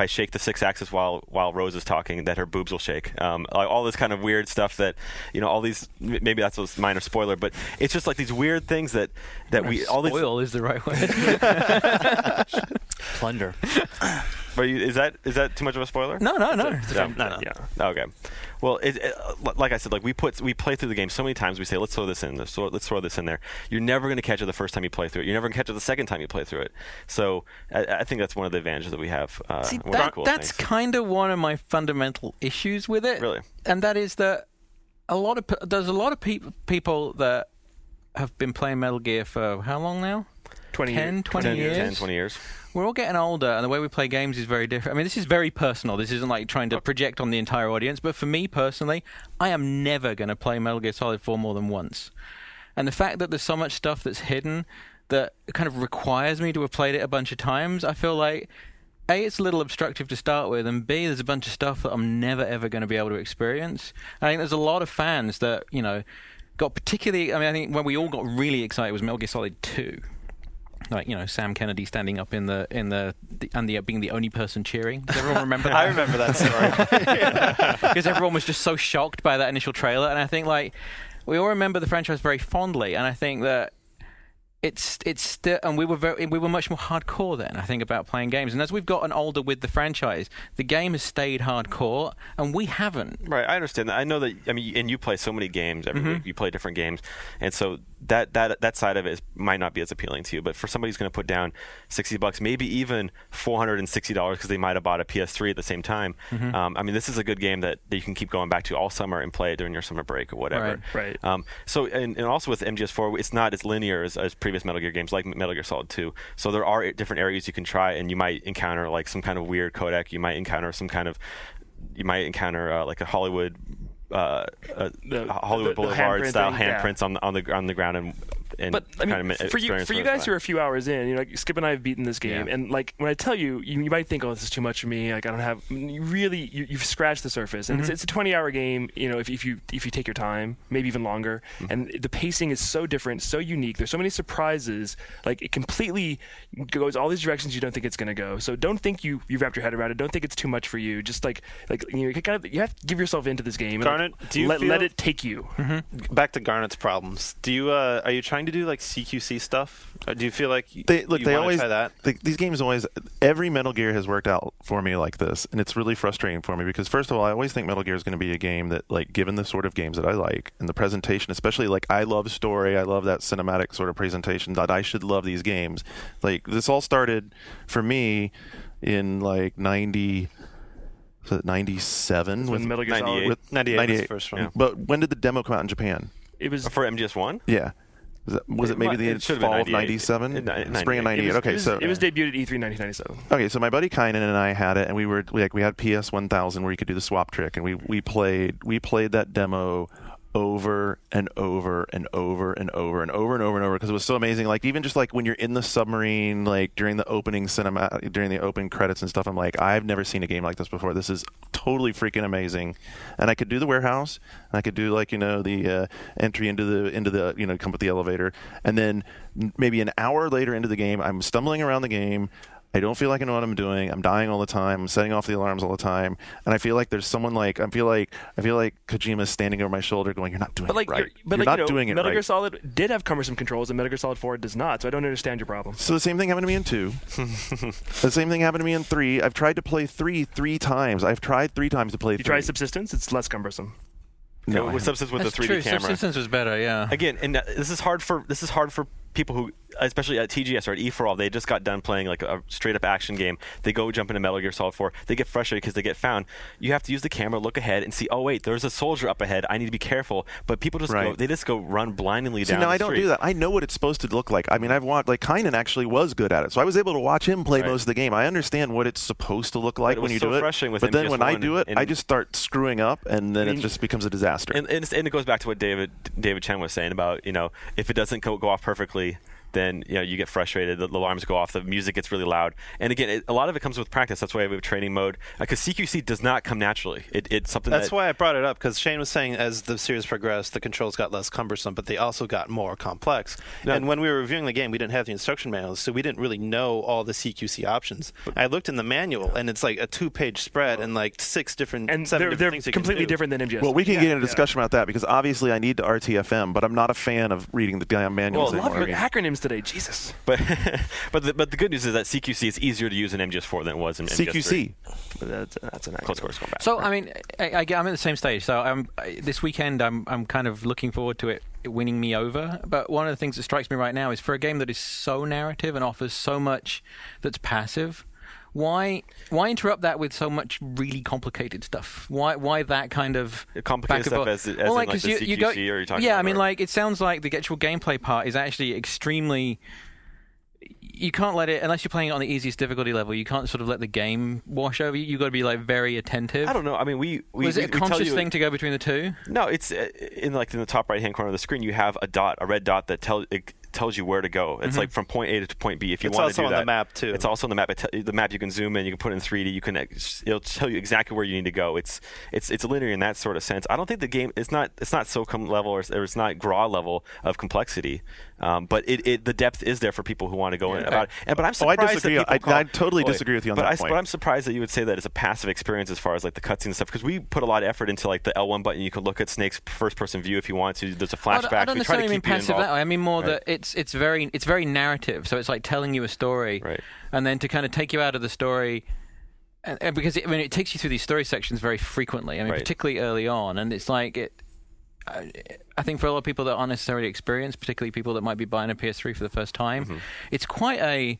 shake the 6-axis while Rose is talking, that her boobs will shake. All this kind of weird stuff that, all these, maybe that's a minor spoiler, but it's just like these weird things that we all these. Spoil is the right word. Plunder. Is that too much of a spoiler? No. No. Yeah. Okay. Well, like I said, like we play through the game so many times. We say, let's throw this in. Let's throw this in there. You're never going to catch it the first time you play through it. You're never going to catch it the second time you play through it. So I think that's one of the advantages that we have. See, that's kind of one of my fundamental issues with it. Really? And that is that there's a lot of people that have been playing Metal Gear for how long now? 20 years. We're all getting older, and the way we play games is very different. I mean, this is very personal. This isn't like trying to project on the entire audience, but for me personally, I am never going to play Metal Gear Solid 4 more than once. And the fact that there's so much stuff that's hidden that kind of requires me to have played it a bunch of times, I feel like, A, it's a little obstructive to start with, and B, there's a bunch of stuff that I'm never, ever going to be able to experience. I think there's a lot of fans that, got particularly... I think when we all got really excited was Metal Gear Solid 2. Like, Sam Kennedy standing up being the only person cheering. Does everyone remember that? I remember that story. Because everyone was just so shocked by that initial trailer, and I think we all remember the franchise very fondly, and I think that it's still, and we were much more hardcore then, I think, about playing games. And as we've gotten older with the franchise, the game has stayed hardcore, and we haven't. Right, I understand that. I know that. And you play so many games every week. You play different games, and so that side of it might not be as appealing to you. But for somebody who's going to put down $60, maybe even $460 because they might have bought a PS3 at the same time. This is a good game that you can keep going back to all summer and play it during your summer break or whatever. Right. So and also with MGS4, it's not as linear as previous Metal Gear games like Metal Gear Solid 2. So there are different areas you can try, and you might encounter like some kind of weird codec. You might encounter like a Hollywood Boulevard style handprints on the ground but for you guys who are a few hours in, like Skip and I have beaten this game, and like when I tell you, you might think, oh, this is too much for me. Like I don't have. You've scratched the surface, and it's a 20-hour game. If you take your time, maybe even longer, and the pacing is so different, so unique. There's so many surprises. Like it completely goes all these directions you don't think it's going to go. So don't think you've wrapped your head around it. Don't think it's too much for you. Just you have to give yourself into this game. Garnet, do you let it take you? Back to Garnet's problems. Do you are you trying to do like CQC stuff? Do you feel like they always try that? These games always, every Metal Gear has worked out for me like this, and it's really frustrating for me because first of all, I always think Metal Gear is going to be a game that, like, given the sort of games that I like and the presentation, especially like I love story, I love that cinematic sort of presentation, that I should love these games. Like this all started for me in like 97 with Metal Gear 98 was the first one. Yeah. But when did the demo come out in Japan? It was for MGS1. Yeah. Was it maybe the fall of 97? Spring of 98. Okay, it was debuted at E3 1997. Okay, so my buddy Kynan and I had it, and we had PS 1000 where you could do the swap trick, and we played that demo over and over and over and over and over and over and over because it was so amazing. Like even just like when you're in the submarine, like during the opening during the opening credits and stuff, I'm like, I've never seen a game like this before. This is totally freaking amazing. And I could do the warehouse, and I could do like the entry into the come with the elevator, and then maybe an hour later into the game, I'm stumbling around the game. I don't feel like I know what I'm doing. I'm dying all the time. I'm setting off the alarms all the time, and I feel like there's someone like I feel like Kojima's standing over my shoulder, going, "You're not doing it right. You're not doing it right." Metal Gear Solid did have cumbersome controls, and Metal Gear Solid 4 does not. So I don't understand your problem. So the same thing happened to me in 2. The same thing happened to me in 3. I've tried to play 3 times. I've tried 3 times to play 3. You tried Subsistence? It's less cumbersome. No, with Subsistence with That's the 3D true. camera. Subsistence was better, yeah. Again, and this is hard for people who, especially at TGS or at E4All, they just got done playing like a straight up action game. They go jump into Metal Gear Solid 4. They get frustrated because they get found. You have to use the camera, look ahead, and see. Oh wait, there's a soldier up ahead. I need to be careful. But people just Right. go run blindly See, down. no, the I don't street. do that. I know what it's supposed to look like. I mean, I've watched, like, Kynan actually was good at it, so I was able to watch him play Right. most of the game. I understand what it's supposed to look like it when was you so do it. frustrating with But then when I MGS1 do it, and- I just start screwing up, and then it just becomes a disaster. And it goes back to what David Chen was saying about, if it doesn't go off perfectly, then you get frustrated. The alarms go off. The music gets really loud. And again, a lot of it comes with practice. That's why we have training mode. Because CQC does not come naturally. It's something That's that, why I brought it up, because Shane was saying as the series progressed, the controls got less cumbersome, but they also got more complex. Yeah. And when we were reviewing the game, we didn't have the instruction manuals, so we didn't really know all the CQC options. I looked in the manual, and it's like a 2-page spread and like 7 And different they're things you can completely do. different than MGS. Well, we can get into discussion about that because obviously I need the RTFM, but I'm not a fan of reading the damn manuals Well, a lot anymore. of acronyms today. Jesus. But but the good news is that CQC is easier to use in MGS4 than it was in MGS3. CQC. That's an Close scores going back. So I mean, I'm at the same stage. So this weekend, I'm kind of looking forward to it winning me over. But one of the things that strikes me right now is for a game that is so narrative and offers so much that's passive. Why interrupt that with so much really complicated stuff? Why that kind of Complicated back stuff as in, 'cause the CQC, or are you talking yeah, about I mean, or- like it sounds like the actual gameplay part is actually extremely. You can't let it, unless you're playing it on the easiest difficulty level, you can't sort of let the game wash over you. You've got to be like very attentive. I don't know. I mean, Was it a we tell conscious you- thing to go between the two? No, it's in the top right hand corner of the screen. You have a red dot that tells you where to go. It's like from point A to point B. If you It's want to also do on that, the map, too. It's also on the map. The map you can zoom in. You can put it in 3D. It'll tell you exactly where you need to go. It's linear in that sort of sense. I don't think the game it's not SOCOM level or it's not GRAW level of complexity. But the depth is there for people who want to go in about it. But I'm Oh, I surprised disagree. that people I totally disagree with you on that point. But I'm surprised that you would say that it's a passive experience as far as like the cutscenes and stuff, because we put a lot of effort into like the L1 button. You can look at Snake's first-person view if you want to. There's a flashback. I don't We try to necessarily mean keep you passive involved. that way. I mean more Right. that it's very narrative. So it's like telling you a story, Right. and then to kind of take you out of the story. And because it takes you through these story sections very frequently. I mean, Right. particularly early on, and it's like it. I think for a lot of people that aren't necessarily experienced, particularly people that might be buying a PS3 for the first time, it's quite a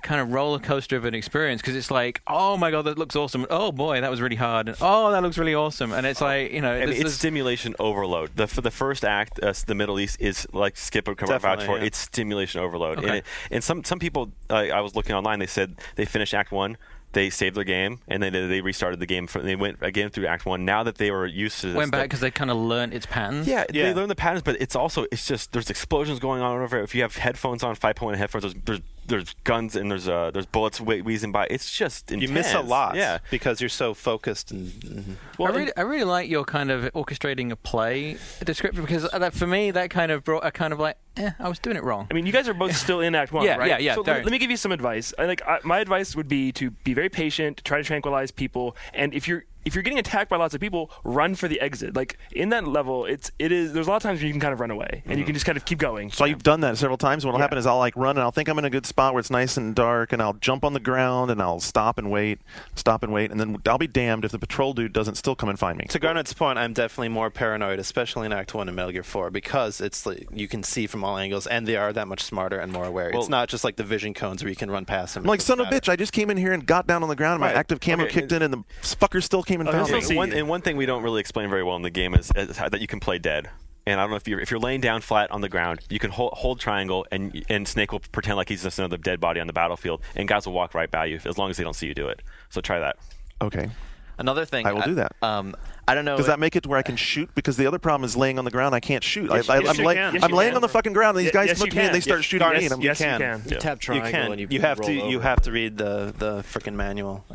kind of roller coaster of an experience, because it's like, oh my god, that looks awesome. Oh boy, that was really hard. And, oh, that looks really awesome. And it's like, I mean, it's there's- stimulation overload. For the first act, the Middle East is like Skip would cover Definitely, vouch for. yeah. It's stimulation overload. Okay. And some people, I was looking online, they said they finished Act 1, they saved their game, and then they restarted the game. They went again through Act 1. Now that they were used to this, went back because they kind of learned its patterns. yeah, Yeah. they learn the patterns, but it's just there's explosions going on over. If you have headphones on, 5.1 headphones, there's guns and there's bullets wheezing by. It's just intense. You miss a lot, Yeah. because you're so focused. And I really like your kind of orchestrating a play description, because for me that kind of brought a kind of like, I was doing it wrong. I mean, you guys are both still in Act 1, Yeah, right? yeah, So very. let me give you some advice. My advice would be to be very patient, try to tranquilize people, and if you're getting attacked by lots of people, run for the exit. Like in that level, there's a lot of times where you can kind of run away and you can just kind of keep going. So you've done that several times. What'll happen is I'll like run and I'll think I'm in a good spot where it's nice and dark, and I'll jump on the ground and I'll stop and wait, and then I'll be damned if the patrol dude doesn't still come and find me. to Garnett's point, I'm definitely more paranoid, especially in Act 1 and Metal Gear 4, because it's like you can see from all angles, and they are that much smarter and more aware. It's not just like the vision cones where you can run past them. I'm like, son of a bitch, I just came in here and got down on the ground, and my Right. active camo Okay. kicked in, and the fucker still came and found still me. see you. One thing we don't really explain very well in the game is how that you can play dead. And I don't know if you're laying down flat on the ground, you can hold triangle, and Snake will pretend like he's just another dead body on the battlefield, and guys will walk right by you as long as they don't see you do it. So try that. Okay. Another thing. I will do that. I don't know. Does that make it to where I can shoot? Because the other problem is laying on the ground, I can't shoot. Yes, I'm you can. Yes, I'm you laying can. on the fucking ground, and these guys Yes, look you at me and can. they start shooting me. And I'm, Yes, you can. can. You tap triangle and you have roll to. over. You have to read the frickin' manual.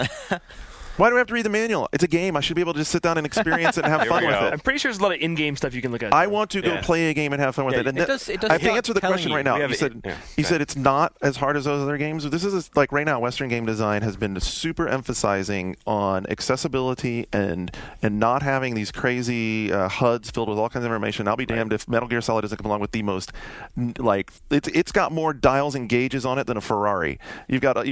Why do I have to read the manual? It's a game. I should be able to just sit down and experience it and have Here fun we with go. it. I'm pretty sure there's a lot of in-game stuff you can look at. I want to go Yeah. play a game and have fun with Yeah, it. And it does I have to start answer the telling question you. right now. We have You it- said yeah. you said it's not as hard as those other games. This is like right now, Western game design has been super emphasizing on accessibility and not having these crazy HUDs filled with all kinds of information. I'll be damned if Metal Gear Solid doesn't come along with the most like it's got more dials and gauges on it than a Ferrari. You've got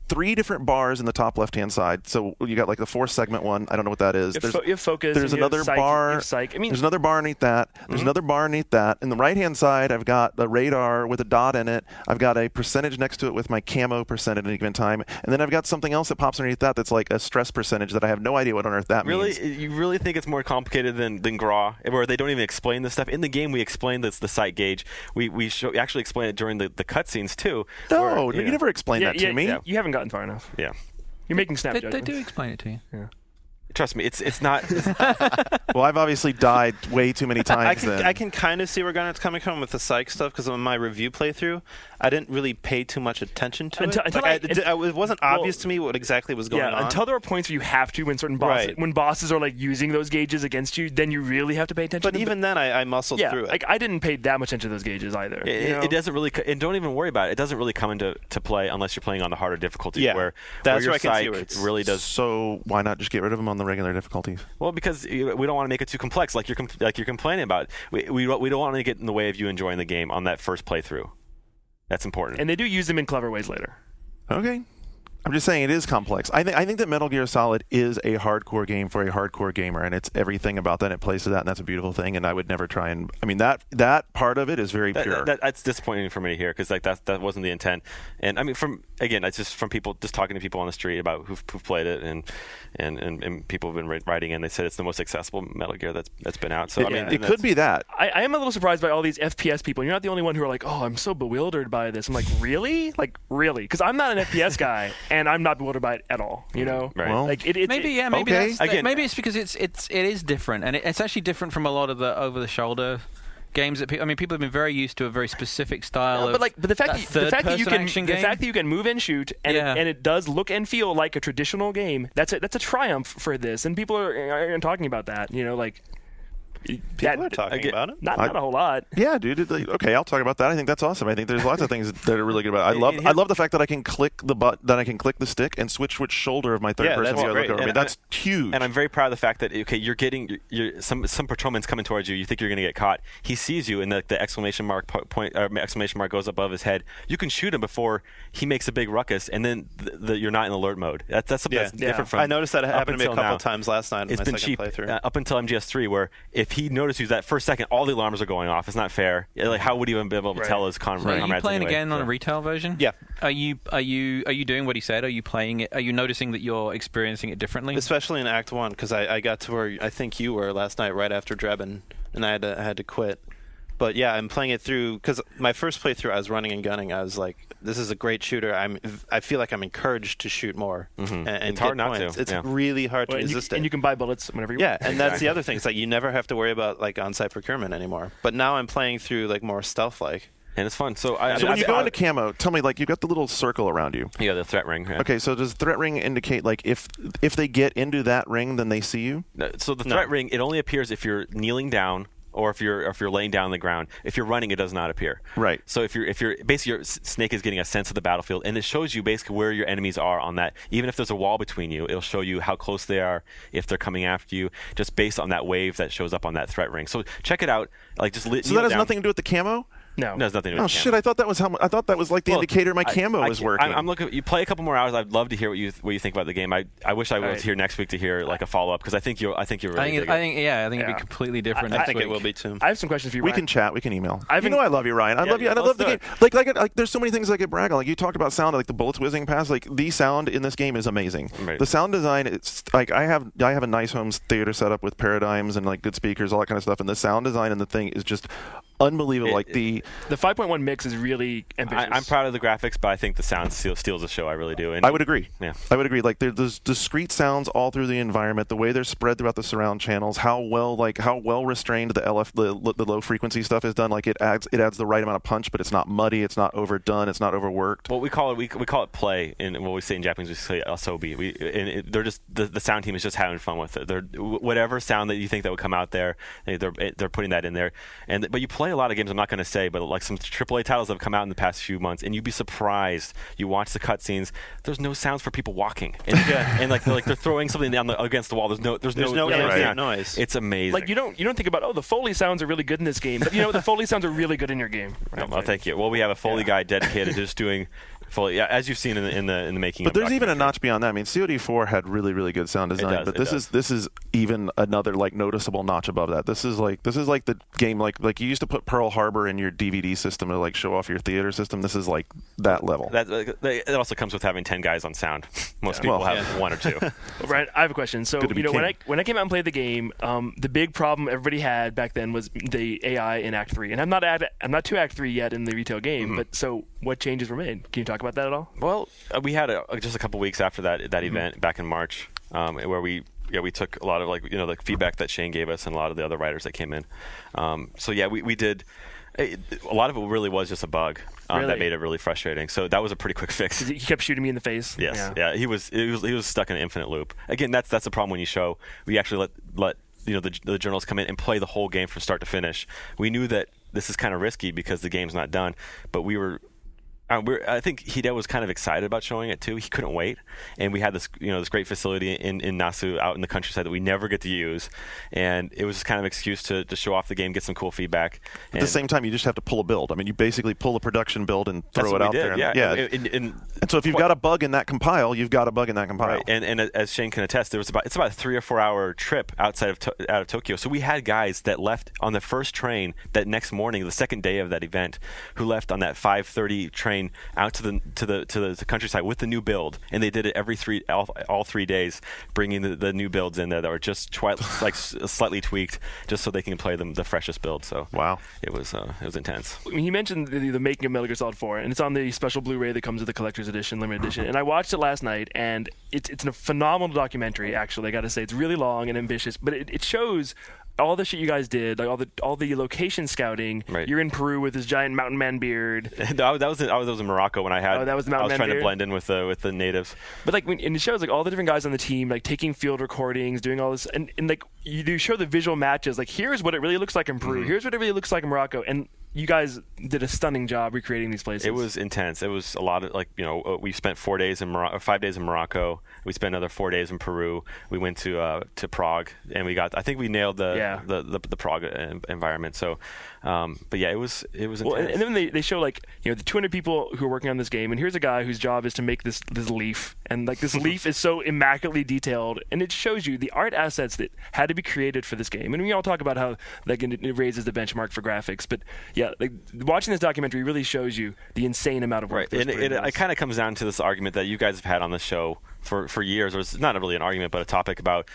3 different bars in the top left-hand side. So you got like the 4-segment one. I don't know what that is. You have focus. There's and you have another psych, bar. you have psych. I mean, there's another bar underneath that. There's another bar underneath that. In the right-hand side, I've got the radar with a dot in it. I've got a percentage next to it with my camo percent at any given time, and then I've got something else that pops underneath that that's like a stress percentage that I have no idea what on earth that means. Really, you really think it's more complicated than GRAW, where they don't even explain this stuff in the game? We explain the sight gauge. We actually explain it during the cutscenes too. No, where, you never explained that to me. Yeah, you haven't gotten far enough. Yeah. You're making snap They judgments. do explain it to you. Yeah. Trust me, it's not. Well, I've obviously died way too many times. I can kind of see where Garnett's coming from with the psych stuff, because on my review playthrough, I didn't really pay too much attention to it. It wasn't obvious to me what exactly was going on. Until there are points where you have to, when certain bosses, when bosses are like using those gauges against you, then you really have to pay attention. But even then, I muscled through it. Like I didn't pay that much attention to those gauges either. It doesn't really, and don't even worry about it. It doesn't really come into play unless you're playing on the harder difficulty, where your psych really does. So why not just get rid of them on the regular difficulties? Well, because we don't want to make it too complex, like you're complaining about. We don't want to get in the way of you enjoying the game on that first playthrough. That's important. And they do use them in clever ways later. Okay. I'm just saying it is complex. I think that Metal Gear Solid is a hardcore game for a hardcore gamer, and it's everything about that. And it plays to that, and that's a beautiful thing. And I would never try and. I mean, that part of it is very pure. That's disappointing for me to hear, because like that wasn't the intent. And I mean, it's just from people, just talking to people on the street about who've played it, and people have been writing in. They said it's the most accessible Metal Gear that's been out. So it could be that. I am a little surprised by all these FPS people. You're not the only one who are like, oh, I'm so bewildered by this. I'm like, really? Like, really? Because I'm not an FPS guy, and I'm not bewildered by it at all. You know, right? Well, like maybe okay. maybe it's because it is different, and it's actually different from a lot of the over-the-shoulder games that people have been very used to a very specific style but the fact that you can move and shoot, and it does look and feel like a traditional game, that's a triumph for this, and people are talking about that. You know, like. People are talking about it. Not a whole lot. Yeah, dude. Okay, I'll talk about that. I think that's awesome. I think there's lots of things that are really good about it. I love the fact that I can click the stick and switch which shoulder of my third person view I look over. I mean, that's huge. And I'm very proud of the fact that you're getting some patrolman's coming towards you. You think you're going to get caught. He sees you, and the exclamation mark goes above his head. You can shoot him before he makes a big ruckus, and then you're not in alert mode. That's something that's different from. I noticed that happened to me a couple times last night. It's been cheap up until MGS3, where if he noticed you that first second, all the alarms are going off. It's not fair. Like, how would he even be able to tell his comrades? Are you playing again on a retail version? Yeah. Are you doing what he said? Are you playing it? Are you noticing that you're experiencing it differently? Especially in Act 1, because I got to where I think you were last night, right after Drebin, and I had to quit. But yeah, I'm playing it through, because my first playthrough, I was running and gunning. I was like, this is a great shooter. I feel like I'm encouraged to shoot more. Mm-hmm. And it's hard not points. to. It's really hard to resist it. And you can buy bullets whenever you want. Yeah, and that's the other thing. It's like you never have to worry about like on-site procurement anymore. But now I'm playing through like more stealth-like. And it's fun. So when you go into camo, tell me, like, you've got the little circle around you. Yeah, the threat ring. Yeah. Okay, so does the threat ring indicate, like, if they get into that ring, then they see you? No, so the threat ring, it only appears if you're kneeling down, or if you're laying down on the ground. If you're running, it does not appear. Right. So if you're basically, your Snake is getting a sense of the battlefield, and it shows you basically where your enemies are on that. Even if there's a wall between you, it'll show you how close they are, if they're coming after you, just based on that wave that shows up on that threat ring. So check it out. Like, just so that has nothing to do with the camo? No, it has nothing to do with shit! I thought that was like the indicator my camo was working. I'm looking. You play a couple more hours. I'd love to hear what you think about the game. I wish I was here next week to hear like a follow up, because I think you're really. I think it'd be completely different. I think it will be too. I have some questions for you. We Ryan. can chat. We can email. I love you, Ryan. I love you. And I love the game. Like there's so many things I could brag on. Like you talked about sound, like the bullets whizzing past. Like the sound in this game is amazing. Right. The sound design, it's like I have a nice home theater set up with paradigms and like good speakers, all that kind of stuff. And the sound design in the thing is just unbelievable. The 5.1 mix is really ambitious. I'm proud of the graphics, but I think the sound steals the show. I really do. And I would agree. Yeah, I would agree. Like there's discrete sounds all through the environment, the way they're spread throughout the surround channels, how well restrained the low frequency stuff is done. Like it adds the right amount of punch, but it's not muddy, it's not overdone, it's not overworked. Well, we call it play, and what we say in Japanese, we say asobi. They're just the sound team is just having fun with it. They're whatever sound that you think that would come out there, they're putting that in there. But you play a lot of games. I'm not going to say, but like some AAA titles that have come out in the past few months, and you'd be surprised. You watch the cutscenes. There's no sounds for people walking, and like they're throwing something against the wall. There's no noise. It's amazing. Like you don't think about the Foley sounds are really good in this game, but the Foley sounds are really good in your game. Right? I'll take it. Well, we have a Foley guy dedicated to just doing fully. Yeah, as you've seen in the making. But of there's even a documentary. notch beyond that. I mean, COD4 had really, really good sound design, does, but it does. this is even another like noticeable notch above that. This is like the game like you used to put Pearl Harbor in your DVD system to like show off your theater system. This is like that level. It also comes with having 10 guys on sound. Most people Well, have one or two. Right, I have a question. So, Good to be when king. I came out and played the game, the big problem everybody had back then was the AI in Act 3. And I'm not to Act 3 yet in the retail game, but so what changes were made? Can you talk about that at all? Well, we had just a couple weeks after that event back in March, where we took a lot of the feedback that Shane gave us and a lot of the other writers that came in. So yeah, we did. A lot of it really was just a bug Really? that made it really frustrating. So that was a pretty quick fix. He kept shooting me in the face. Yes, yeah. He was stuck in an infinite loop. Again, that's the problem when you show. We actually let the journalists come in and play the whole game from start to finish. We knew that this is kind of risky because the game's not done, but I think Hideo was kind of excited about showing it too. He couldn't wait, and we had this great facility in Nasu out in the countryside that we never get to use, and it was just kind of an excuse to show off the game, get some cool feedback. At the same time, you just have to pull a build. I mean, you basically pull a production build and throw it out there. Yeah. And so if you've got a bug in that compile, you've got a bug in that compile. Right. And as Shane can attest, it's about a 3 or 4 hour trip out of Tokyo. So we had guys that left on the first train that next morning, the second day of that event, who left on that 5:30 train out to the countryside with the new build, and they did it all 3 days, bringing the new builds in there that were just slightly tweaked, just so they can play the freshest build. So wow, it was intense. I mean, he mentioned the making of Metal Gear Solid 4, and it's on the special Blu-ray that comes with the collector's edition, limited edition. And I watched it last night, and it's a phenomenal documentary. Actually, I got to say, it's really long and ambitious, but it shows all the shit you guys did, like all the location scouting. Right. You're in Peru with this giant mountain man beard. I was in Morocco when I had. Oh, that was the I mountain was man trying beard? to blend in with the natives. But and it shows all the different guys on the team, taking field recordings, doing all this, and you do show the visual matches. Here's what it really looks like in Peru. Here's what it really looks like in Morocco, and you guys did a stunning job recreating these places. It was intense. It was a lot of we spent 4 days in 5 days in Morocco. We spent another 4 days in Peru. We went to Prague, and I think we nailed the Prague environment. So, but yeah, it was intense. Well, and then they show the 200 people who are working on this game, and here's a guy whose job is to make this leaf, and this leaf is so immaculately detailed, and it shows you the art assets that had to be created for this game. And we all talk about how it raises the benchmark for graphics, but yeah, watching this documentary really shows you the insane amount of work. Right, and it kind of comes down to this argument that you guys have had on the show for years, or it's not really an argument, but a topic about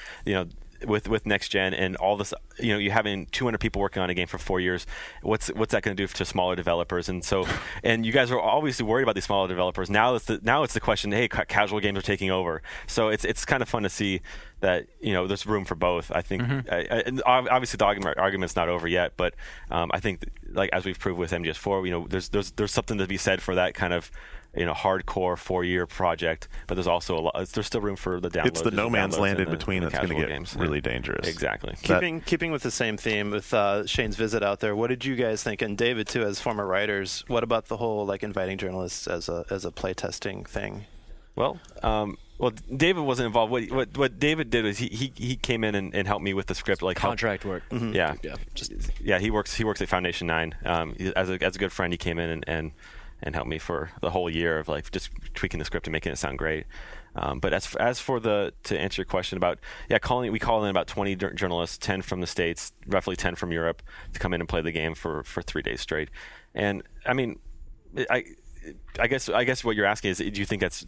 with next gen and all this, you having 200 people working on a game for 4 years, what's that going to do to smaller developers? And so, and you guys are obviously worried about these smaller developers. Now it's the question. Hey, casual games are taking over. So it's kind of fun to see that there's room for both. I think, and obviously the argument's not over yet, but I think as we've proved with MGS4, there's something to be said for that kind of hardcore 4-year project, but there's also there's still room for the downloads. It's the no man's land in between that's going to get games. really dangerous. Exactly. Keeping with the same theme with Shane's visit out there, what did you guys think? And David too, as former writers, what about the whole inviting journalists as a playtesting thing? Well, David wasn't involved. What David did was he came in and helped me with the script, contract work. Mm-hmm. Yeah. He works at Foundation 9. As a good friend, he came in and helped me for the whole year of just tweaking the script and making it sound great. But as for to answer your question about we call in about 20 journalists, 10 from the States, roughly 10 from Europe, to come in and play the game for 3 days straight. And I mean, I guess what you're asking is, do you think that's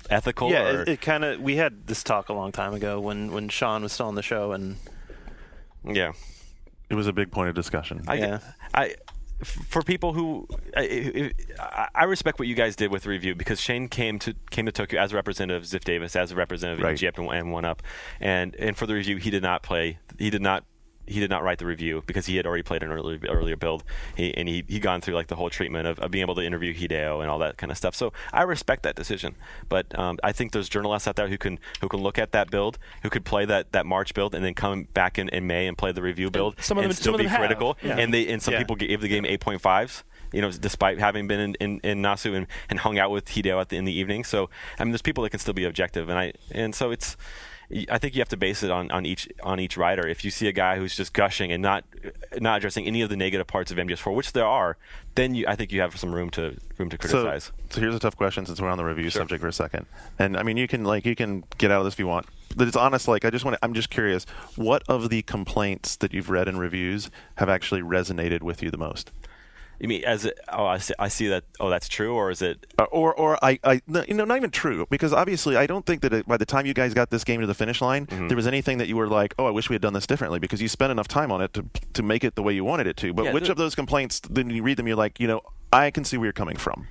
ethical? Yeah, it kind of. We had this talk a long time ago when Sean was still on the show, and yeah, it was a big point of discussion. For people who I respect what you guys did with the review, because Shane came to Tokyo as a representative of Ziff Davis, as a representative of EGF and 1UP, and for the review he did not write the review because he had already played an earlier build. He gone through the whole treatment of being able to interview Hideo and all that kind of stuff. So I respect that decision, but I think there's journalists out there who can look at that build, who could play that March build, and then come back in May and play the review build and still be critical. Yeah. And some people gave the game 8.5s. Despite having been in Nasu and hung out with Hideo in the evening. So I mean, there's people that can still be objective, and so it's I think you have to base it on each writer. If you see a guy who's just gushing and not addressing any of the negative parts of MGS4, which there are, then I think you have some room to criticize. So here's a tough question since we're on the review subject for a second. And I mean, you can get out of this if you want. But it's honest. Like, I'm just curious. What of the complaints that you've read in reviews have actually resonated with you the most? You mean I see that? Oh, that's true, or is it? Not even true, because obviously I don't think that by the time you guys got this game to the finish line, there was anything that you were like, oh, I wish we had done this differently, because you spent enough time on it to make it the way you wanted it to. But which of those complaints, then you read them, you're like, I can see where you're coming from.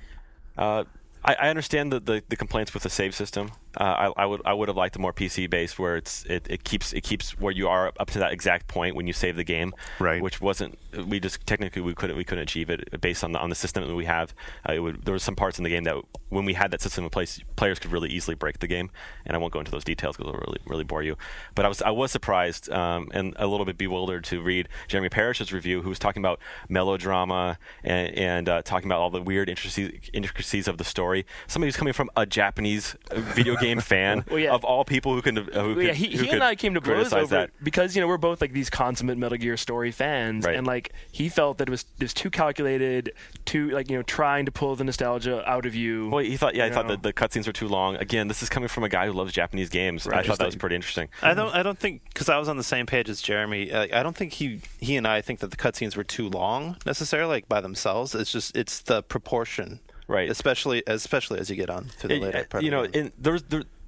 I understand the complaints with the save system. I would have liked a more PC based where it keeps where you are up to that exact point when you save the game, right? Which wasn't we couldn't achieve it based on the system that we have. There were some parts in the game that when we had that system in place, players could really easily break the game, and I won't go into those details because it'll really bore you. But I was surprised and a little bit bewildered to read Jeremy Parish's review, who was talking about melodrama and talking about all the weird intricacies of the story. Somebody who's coming from a Japanese video game fan of all people who he and I came to blows over it because we're both like these consummate Metal Gear story fans, right. And like he felt that it was too calculated, too trying to pull the nostalgia out of you. Well, he thought that the cutscenes were too long. Again, this is coming from a guy who loves Japanese games. Right. I thought that was pretty interesting. I don't think, because I was on the same page as Jeremy. I don't think he and I think that the cutscenes were too long necessarily, like by themselves. It's the proportion. Right, especially as you get on to the later part. And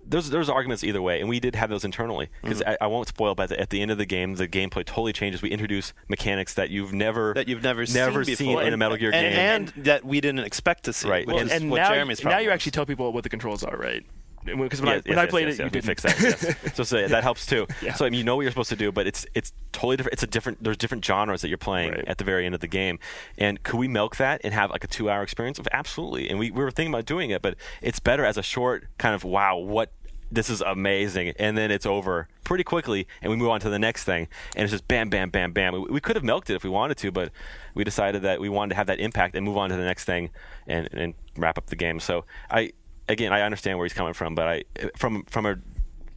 there's arguments either way, and we did have those internally because I won't spoil. But at the end of the game, the gameplay totally changes. We introduce mechanics that you've never seen in a Metal Gear game, and that we didn't expect to see. Right, which is what Jeremy's problem. Now you actually tell people what the controls are, right? Because when I played it, you didn't. Fix that. Yes. So that helps too. Yeah. So you know what you're supposed to do, but it's totally different. There's different genres that you're playing at the very end of the game. And could we milk that and have like a 2-hour experience? Absolutely. And we were thinking about doing it, but it's better as a short kind of this is amazing, and then it's over pretty quickly, and we move on to the next thing, and it's just bam, bam, bam, bam. We could have milked it if we wanted to, but we decided that we wanted to have that impact and move on to the next thing and wrap up the game. So I understand where he's coming from, but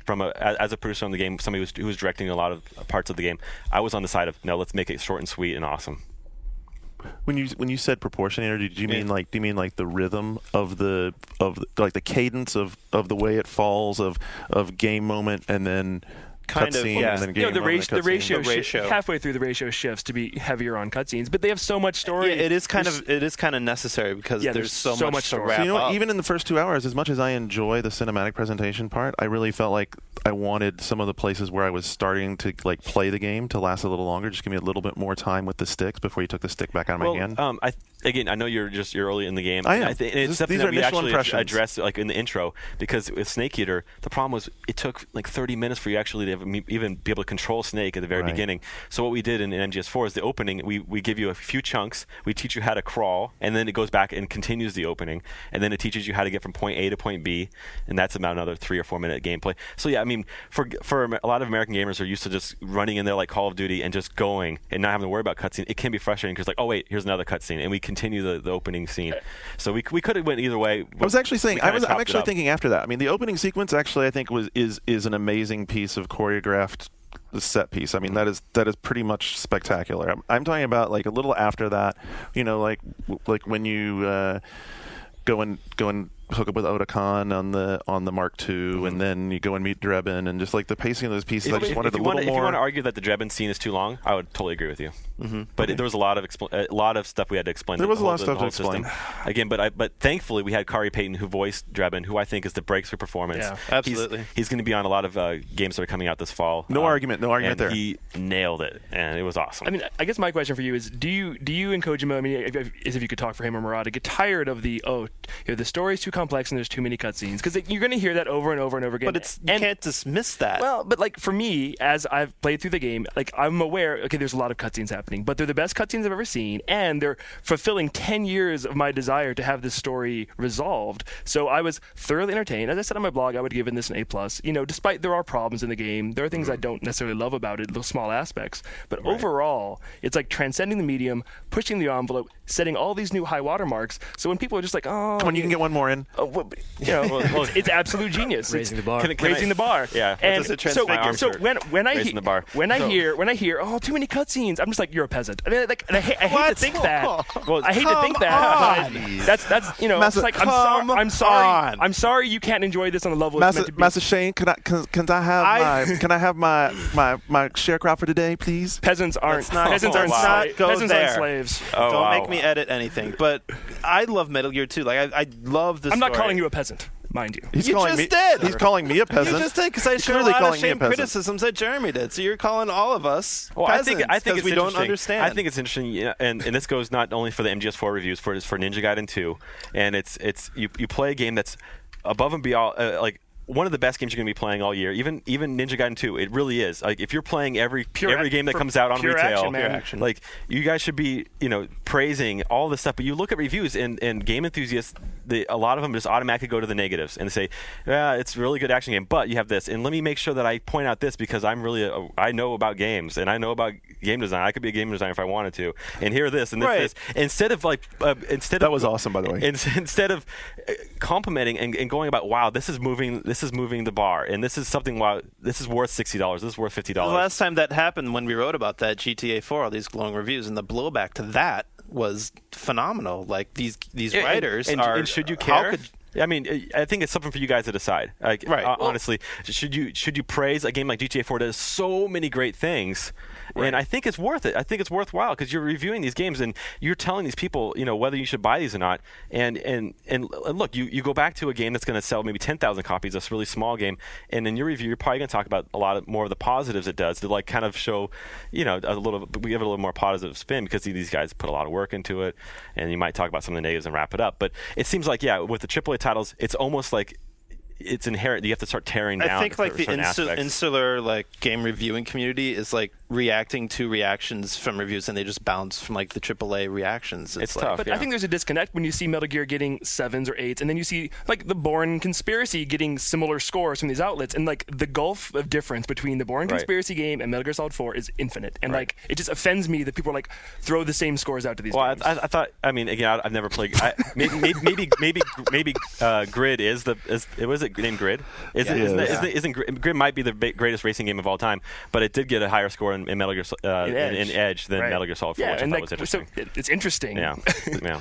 as a producer on the game, somebody who was directing a lot of parts of the game, I was on the side of no, let's make it short and sweet and awesome. When you said proportionality, do you mean like the rhythm of the cadence of the way it falls of game moment and then cutscene and then game moment, the ratio halfway through the ratio shifts to be heavier on cutscenes, but they have so much story. Yeah, it is kind of necessary because there's so much to wrap up. Even in the first 2 hours, as much as I enjoy the cinematic presentation part, I really felt like I wanted some of the places where I was starting to like play the game to last a little longer. Just give me a little bit more time with the sticks before you took the stick back out of my hand. I know you're early in the game. I am. It's something that we actually addressed like in the intro, because with Snake Eater, the problem was it took like 30 minutes for you actually to even be able to control Snake at the very beginning. So what we did in MGS4 is the opening, we give you a few chunks, we teach you how to crawl, and then it goes back and continues the opening, and then it teaches you how to get from point A to point B, and that's about another 3 or 4 minute gameplay. So yeah, I mean, for a lot of American gamers who are used to just running in there like Call of Duty and just going and not having to worry about cutscene, it can be frustrating because like, oh wait, here's another cutscene, and we continue the opening scene. So we could have went either way. I was actually saying, I'm actually thinking after that. I mean, the opening sequence actually I think is an amazing piece of choreographed set piece. I mean, that is pretty much spectacular. I'm talking about like a little after that, like when you go and hook up with Otakon on the Mark II, and then you go and meet Drebin, and just like the pacing of those pieces, I just wanted a little more. If you want to argue that the Drebin scene is too long, I would totally agree with you. But there was a lot of stuff we had to explain. There was a lot of stuff to explain. Again, but thankfully we had Kari Payton who voiced Drebin, who I think is the breakthrough performance. Yeah, absolutely. He's going to be on a lot of games that are coming out this fall. No argument there. He nailed it, and it was awesome. I mean, I guess my question for you is: Do you and Kojima? I mean, if you could talk for him or Murata, get tired of the story's too complex and there's too many cutscenes, because you're going to hear that over and over and over again. But you can't dismiss that. Well, but like for me, as I've played through the game, like I'm aware, okay, there's a lot of cutscenes happening, but they're the best cutscenes I've ever seen, and they're fulfilling 10 years of my desire to have this story resolved. So I was thoroughly entertained. As I said on my blog, I would give this an A+. Despite there are problems in the game, there are things I don't necessarily love about it, those small aspects. But overall, it's like transcending the medium, pushing the envelope, setting all these new high water marks. So when people are just like, oh, come on, you can get one more in. It's absolute genius. Raising the bar. Raising the bar. Yeah. And does it so, transfigure? so when I Raising the bar. when I hear oh, too many cutscenes, I'm just like, you're a peasant. I mean, like, I hate to think that. Well, I hate to think that. But that's it's like I'm sorry you can't enjoy this on the level it's meant to be. Master Shane, can I have my sharecropper today, please? Peasants aren't peasants aren't slaves. Oh, Don't wow. make me edit anything. But I love Metal Gear 2. Like I love the I'm not story. calling you a peasant, mind you. He's You calling just me, did. He's calling me a peasant. You just did, because I share a clearly lot of calling me a shame peasant. criticisms that Jeremy did. So you're calling all of us Well, peasants I think because it's we don't interesting. understand. I think it's interesting, and this goes not only for the MGS4 reviews, for Ninja Gaiden 2, and it's you play a game that's above and beyond like one of the best games you're going to be playing all year. Even Ninja Gaiden 2, it really is. Like if you're playing every game that comes out on pure retail, action, man. like you guys should be praising all this stuff. But you look at reviews and game enthusiasts, a lot of them just automatically go to the negatives and say, yeah, it's a really good action game, but you have this, and let me make sure that I point out this because I'm really I know about games and I know about game design. I could be a game designer if I wanted to, and here this and this, Right. this. Instead of That was awesome, by the way. Instead of complimenting and going about, wow, this is moving the bar, and this is something. Wow, this is worth $60. This is worth $50. The last time that happened, when we wrote about that GTA 4, all these glowing reviews, and the blowback to that was phenomenal. Like these writers and are. should you how care? could- I mean, I think it's something for you guys to decide. Like, Right. Honestly, should you praise a game like GTA 4 that does so many great things? And I think it's worth it. I think it's worthwhile because you're reviewing these games and you're telling these people, whether you should buy these or not. And look, you go back to a game that's going to sell maybe 10,000 copies, a really small game, and in your review, you're probably going to talk about a lot more of the positives it does to kind of show, we give it a little more positive spin because these guys put a lot of work into it, and you might talk about some of the negatives and wrap it up. But it seems like, with the AAA titles, it's almost like it's inherent. You have to start tearing down. I think like the certain aspects. insular like game reviewing community is like reacting to reactions from reviews, and they just bounce from like the AAA reactions. It's like, tough. But I think there's a disconnect when you see Metal Gear getting 7s or 8s, and then you see like the Bourne Conspiracy getting similar scores from these outlets, and like the gulf of difference between the Bourne Conspiracy game and Metal Gear Solid 4 is infinite, and like it just offends me that people like throw the same scores out to these games. I thought. I mean, again, I've never played. Maybe Grid is was it named Grid? Isn't Grid might be the greatest racing game of all time, but it did get a higher score in Metal Gear in Edge than Metal Gear Solid 4, which I thought was interesting. So it's interesting. Yeah.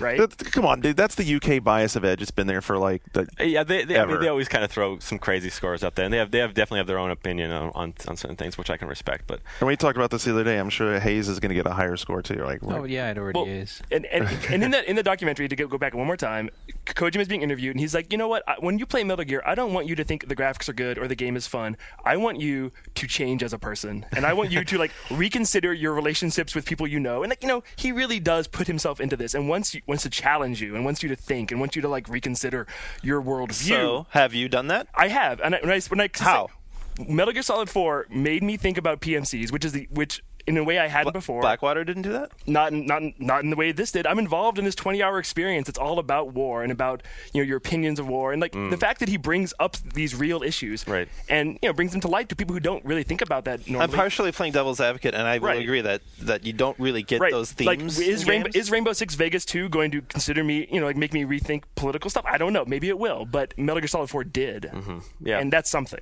Right? Come on, dude. That's the UK bias of Edge. It's been there for like they always kind of throw some crazy scores out there, and they definitely have their own opinion on certain things, which I can respect. But and we talked about this the other day. I'm sure Hayes is going to get a higher score too. Like, Oh yeah, it already is. And in the documentary, to go back one more time, Kojima's being interviewed, and he's like, you know what? When you play Metal Gear, I don't want you to think the graphics are good or the game is fun. I want you to change as a person, and I want you to like reconsider your relationships with people you know. And like he really does put himself into this, and wants to challenge you, and wants you to think, and wants you to like reconsider your worldview. So have you done that? I have, and when I How? Metal Gear Solid 4 made me think about PMCs, which in a way I hadn't before. Blackwater didn't do that? Not in the way this did. I'm involved in this 20-hour experience. It's all about war and about your opinions of war, and like the fact that he brings up these real issues, Right. And brings them to light to people who don't really think about that normally. I'm partially playing devil's advocate, and I will agree that you don't really get those themes. Like, in games. is Rainbow Six Vegas 2 going to consider me, like make me rethink political stuff? I don't know. Maybe it will, but Metal Gear Solid 4 did, Yeah. and that's something.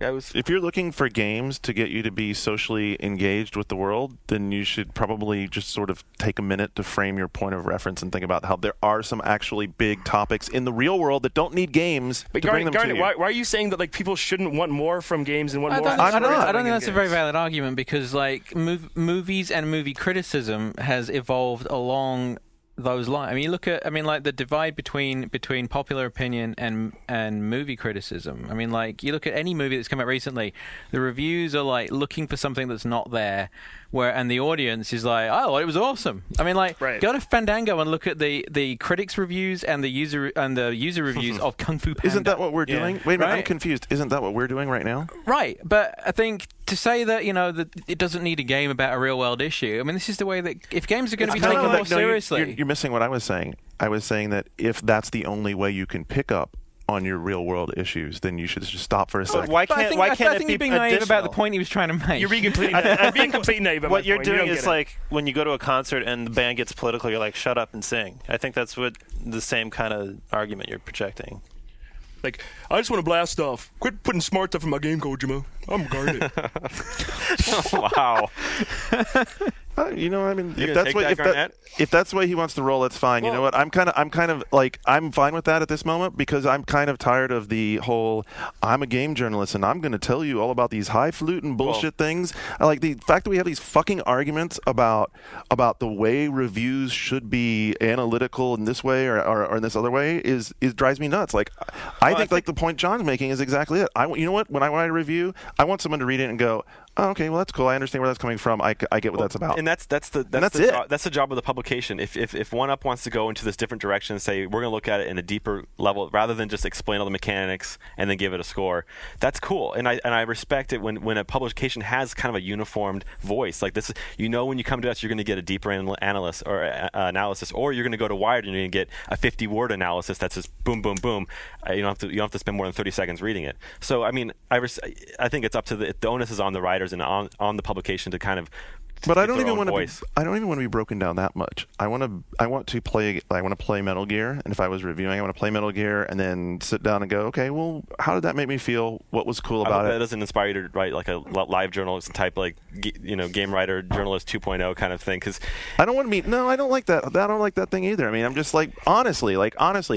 if you're looking for games to get you to be socially engaged with the world, then you should probably just sort of take a minute to frame your point of reference and think about how there are some actually big topics in the real world that don't need games But to bring them Garnet, to you. why are you saying that like people shouldn't want more from games and want more? From I don't storytelling think in that's a very games? valid argument because like movies and movie criticism has evolved along those lines. I mean, you look at like the divide between popular opinion and movie criticism. I mean, like you look at any movie that's come out recently, the reviews are like looking for something that's not there, and the audience is like, oh, it was awesome. I mean, like go to Fandango and look at the critics reviews and the user reviews of Kung Fu Panda. Isn't that what we're doing? Wait a minute, I'm Right? confused. Isn't that what we're doing right now? Right, but I think to say that that it doesn't need a game about a real world issue. I mean, this is the way that if games are going to be No, taken more you're seriously. missing what I was saying. I was saying that if that's the only way you can pick up on your real world issues, then you should just stop for a second. Why But I can't think, why I can't think it you're be being naive about the additional? point he was trying to make. You're being completely naive about What my you're point. You doing don't is get it. like when you go to a concert and the band gets political, you're like, shut up and sing. I think that's what the same kind of argument you're projecting. Like, I just want to blast off. Quit putting smart stuff in my game code, Jamo. I'm guarded. Wow. You know, I mean, You if gonna that's take what that, Garnett? if that's the way he wants to roll, that's fine. You know what? I'm kind of like I'm fine with that at this moment because I'm kind of tired of the whole I'm a game journalist and I'm going to tell you all about these highfalutin bullshit things. I like the fact that we have these fucking arguments about the way reviews should be analytical in this way or in this other way is drives me nuts. Like I think like the point John's making is exactly it. You know what? When I write a review, I want someone to read it and go, oh, okay, well that's cool. I understand where that's coming from. I get what that's about. And that's the job of the publication. If One Up wants to go into this different direction and say we're going to look at it in a deeper level rather than just explain all the mechanics and then give it a score, that's cool. And I respect it when a publication has kind of a uniformed voice like this. When you come to us, you're going to get a deeper analysis, or you're going to go to Wired and you're going to get a 50-word analysis that's just boom, boom, boom. You don't have to spend more than 30 seconds reading it. So I mean, I think it's up to the onus is on the writers and on the publication to kind of. But I don't even want to be broken down that much. I want to play Metal Gear, and if I was reviewing, I want to play Metal Gear and then sit down and go, okay, well, how did that make me feel? What was cool about it? That doesn't inspire you to write like a live journalist type, like game writer journalist 2.0 kind of thing. Because I don't want to be. No, I don't like that. I don't like that thing either. I mean, I'm just like honestly,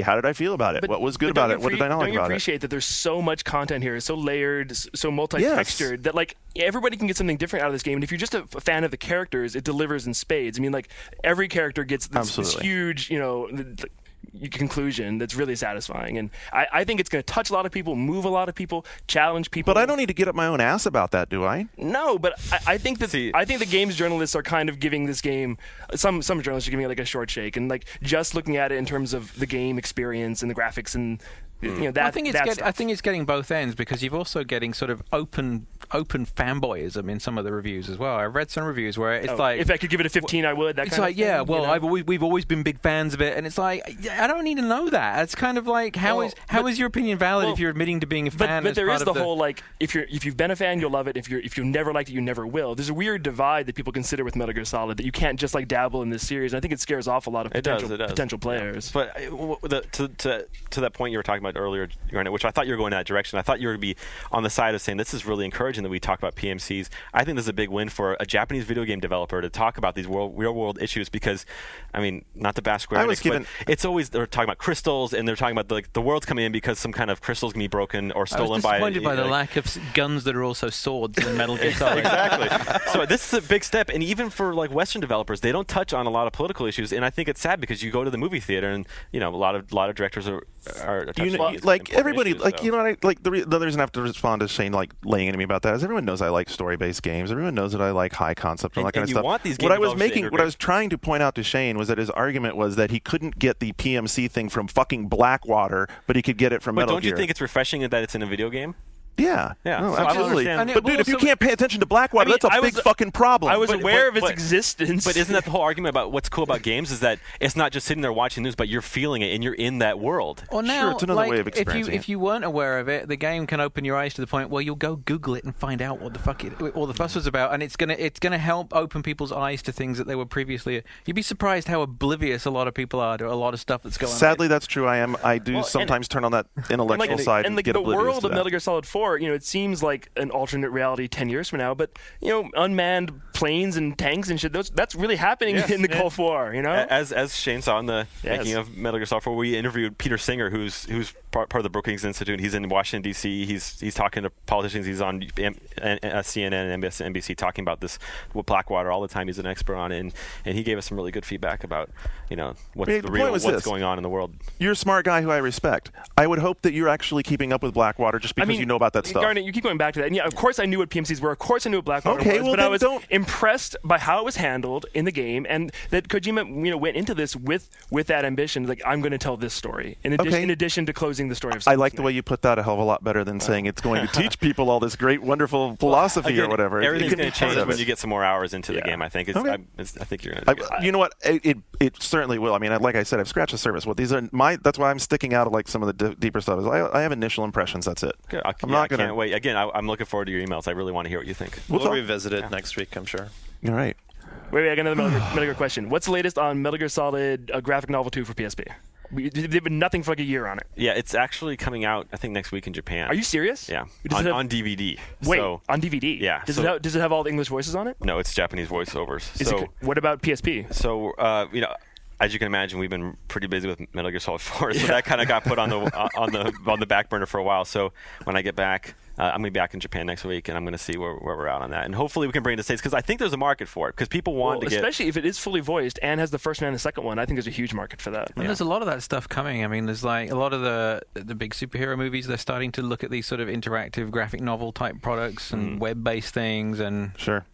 how did I feel about it? But- what was good but about it? What did I not like Don't you about it? appreciate that there's so much content here, so layered, so multi-textured that like everybody can get something different out of this game. And if you're just a fan of the characters, it delivers in spades. I mean, like every character gets this huge, conclusion that's really satisfying. And I think it's going to touch a lot of people, move a lot of people, challenge people. But I don't need to get up my own ass about that, do I? No, but I think that I think the games journalists are kind of giving this game some journalists are giving it like a short shake and like just looking at it in terms of the game experience and the graphics and that. I think it's getting both ends because you've also getting sort of open fanboyism in some of the reviews as well. I've read some reviews where it's like, if I could give it a 15, I would. That it's kind like, of thing, yeah, well, we've always been big fans of it, and it's like, I don't need to know that. It's kind of like, how is your opinion valid if you're admitting to being a fan? But there is the whole like, if you've been a fan, you'll love it. If you've never liked it, you never will. There's a weird divide that people consider with Metal Gear Solid that you can't just like dabble in this series. And I think it scares off a lot of potential players. But to that point you were talking about earlier, which I thought you were going that direction. I thought you were going to be on the side of saying this is really encouraging that we talk about PMCs. I think this is a big win for a Japanese video game developer to talk about these real world issues because, I mean, not to bash Square Enix, but it's always they're talking about crystals and they're talking about the world's coming in because some kind of crystal's going to be broken or stolen by. I was disappointed by the lack of guns that are also swords in Metal Gear Solid. Exactly. So this is a big step, and even for like Western developers, they don't touch on a lot of political issues, and I think it's sad because you go to the movie theater and a lot of directors are touching on these like important everybody issues, like so. you know what I like the reason I have to respond to Shane like laying into me about that is everyone knows I like story-based games. Everyone knows that I like high concept and all that kind of you stuff. want these game what I developers was trying to point out to Shane was that his argument was that he couldn't get the PMC thing from fucking Blackwater, but he could get it from Metal Gear. But don't you think it's refreshing that it's in a video game? Yeah. Yeah. No, So I don't absolutely. understand- But dude, if you can't pay attention to Blackwater, that's a big fucking problem. I was aware of its but- existence. But isn't that the whole argument about what's cool about games is that it's not just sitting there watching news, but you're feeling it and you're in that world. Or now, Sure, it's another way of experiencing if you weren't aware of it, the game can open your eyes to the point where you'll go Google it and find out what the fuck all the fuss was about, and it's gonna help open people's eyes to things that they were previously. You'd be surprised how oblivious a lot of people are to a lot of stuff that's going on. Sadly, that's true. I do sometimes turn on that intellectual side and like get the oblivious world to of that. Metal Gear Solid 4, it seems like an alternate reality 10 years from now, but unmanned planes and tanks and shit, that's really happening in the Gulf War, As Shane saw in the making of Metal Gear Solid 4, we interviewed Peter Singer, who's part of the Brookings Institute. He's in Washington D.C. He's talking to politicians. He's on CNN and NBC talking about this with Blackwater all the time. He's an expert on it, and he gave us some really good feedback about what's going on in the world. You're a smart guy who I respect. I would hope that you're actually keeping up with Blackwater just because you know about that stuff. Garnet, you keep going back to that. And yeah, of course I knew what PMCs were. Of course I knew what Blackwater Okay, was. well but then I was don't impressed by how it was handled in the game, and that Kojima, went into this with that ambition, like I'm going to tell this story. In addition to closing the story of. I like the way you put that a hell of a lot better than saying it's going to teach people all this great, wonderful philosophy or whatever. Everything's going to change when you get some more hours into the game. I think. I think you're going to. You know what? It certainly will. I mean, like I said, I've scratched the surface. Well, these are that's why I'm sticking out of like some of the deeper stuff. Is I have initial impressions. That's it. Good. I'm not going to can't wait. Again, I'm looking forward to your emails. I really want to hear what you think. We'll revisit it next week, I'm sure. All right. Wait, I got another Metal Gear question. What's the latest on Metal Gear Solid graphic novel 2 for PSP? They've been nothing for like a year on it. Yeah, it's actually coming out, I think, next week in Japan. Are you serious? Yeah. On DVD. Wait, on DVD? Yeah. Does it have all the English voices on it? No, it's Japanese voiceovers. What about PSP? So, as you can imagine, we've been pretty busy with Metal Gear Solid 4, so that kind of got put on the back burner for a while. So when I get back, I'm going to be back in Japan next week, and I'm going to see where we're at on that. And hopefully we can bring it to States, because I think there's a market for it, because people want to get... Especially if it is fully voiced and has the first one and the second one, I think there's a huge market for that. And there's a lot of that stuff coming. I mean, there's like a lot of the big superhero movies, they're starting to look at these sort of interactive graphic novel type products and web-based things. And Sure.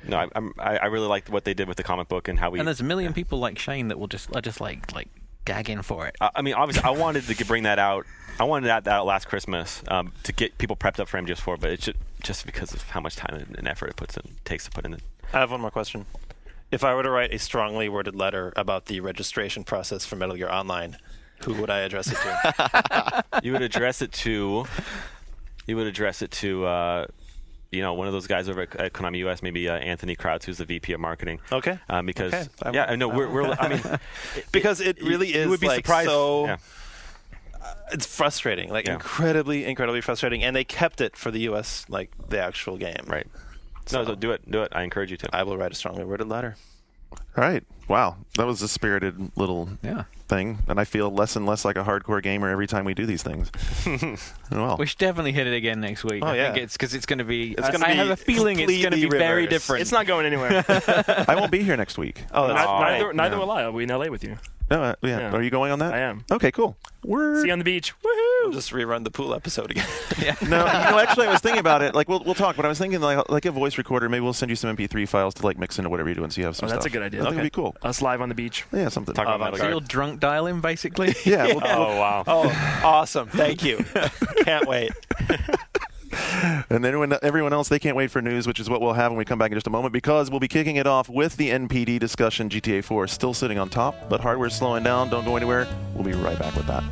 No, I really liked what they did with the comic book and how we... And there's a million people like Shane that are just like gagging for it. I mean, obviously, I wanted to bring that out. I wanted that out last Christmas to get people prepped up for MGS4, but it's just because of how much time and effort it takes to put in it. I have one more question. If I were to write a strongly worded letter about the registration process for Metal Gear Online, who would I address it to? You would address it to one of those guys over at Konami US, maybe Anthony Krauts, who's the VP of marketing. Okay. Because we're I mean, because it really is. You would be like surprised. So, yeah. It's frustrating, incredibly, incredibly frustrating, and they kept it for the US, like the actual game. Right. So do it. I encourage you to. I will write a strongly worded letter. All right. Wow. That was a spirited little thing, and I feel less and less like a hardcore gamer every time we do these things. Well, we should definitely hit it again next week. I think it's because it's going to be... I have a feeling it's going to be very different. It's not going anywhere. I won't be here next week. Oh, that's neither will I. I'll be in LA with you. No, yeah. Are you going on that? I am. Okay, cool. See you on the beach. Woohoo! We'll just rerun the pool episode again. No, actually, I was thinking about it. Like, we'll talk, but I was thinking like a voice recorder. Maybe we'll send you some MP3 files to like mix into whatever you're doing, so you have some stuff. That's a good idea. I think it'd be cool. Us live on the beach. Yeah, something. Talk about So you'll drunk dial him, basically? Yeah. Oh, wow. Oh, awesome. Thank you. Can't wait. And then when everyone else, they can't wait for news, which is what we'll have when we come back in just a moment, because we'll be kicking it off with the NPD discussion. GTA 4 is still sitting on top, but hardware's slowing down. Don't go anywhere. We'll be right back with that.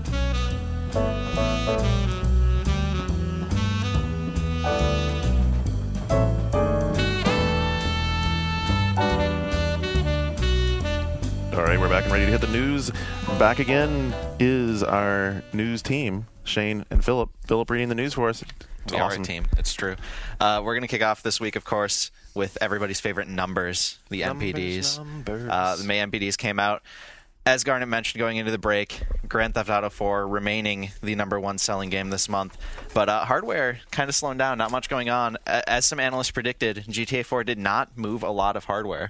All right, we're back and ready to hit the news. Back again is our news team, Shane and Philip. Philip reading the news for us. It's We awesome. are a team. It's true. We're going to kick off this week, of course, with everybody's favorite numbers, the MPDs. The May MPDs came out. As Garnet mentioned going into the break, Grand Theft Auto 4 remaining the #1 selling game this month. But hardware kind of slowing down, not much going on. As some analysts predicted, GTA 4 did not move a lot of hardware.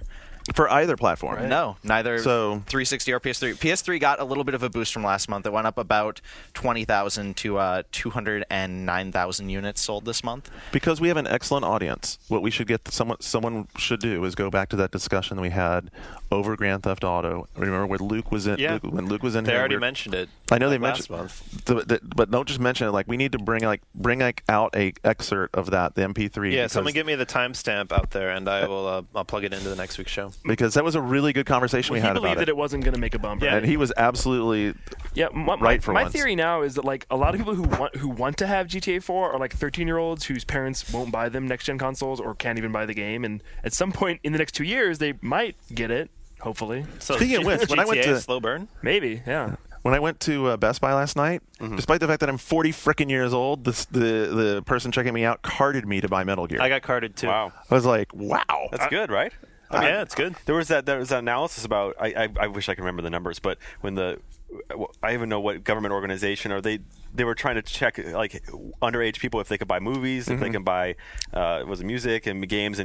For either platform. No, neither So- 360 or PS3. PS3 got a little bit of a boost from last month. It went up about 20,000 to 209,000 units sold this month. Because we have an excellent audience, what we should get, someone should do is go back to that discussion we had over Grand Theft Auto. Remember when Luke was in? Yeah. When Luke was in They here, already mentioned it. I know they last mentioned, month. but don't just mention it. Like we need to bring out a excerpt of that, the MP3. Yeah, because, someone give me the timestamp out there, and I will. I'll plug it into the next week's show. because that was a really good conversation we He had believed about that it wasn't going to make a bumper. Yeah. and he was absolutely right for my once. theory now is that like a lot of people who want to have GTA 4 are like 13-year-olds whose parents won't buy them next-gen consoles or can't even buy the game, and at some point in the next 2 years they might get it. Hopefully, So Speaking of which, when I went GTA to- slow burn. maybe, yeah. When I went to Best Buy last night, despite the fact that I'm 40 frickin' years old, the person checking me out carded me to buy Metal Gear. I got carded too. Wow, I was like, wow. that's good, right? Yeah, it's good. There was that analysis about. I wish I could remember the numbers, but when I even know what government organization or they were trying to check like underage people if they could buy movies, if they can buy music and games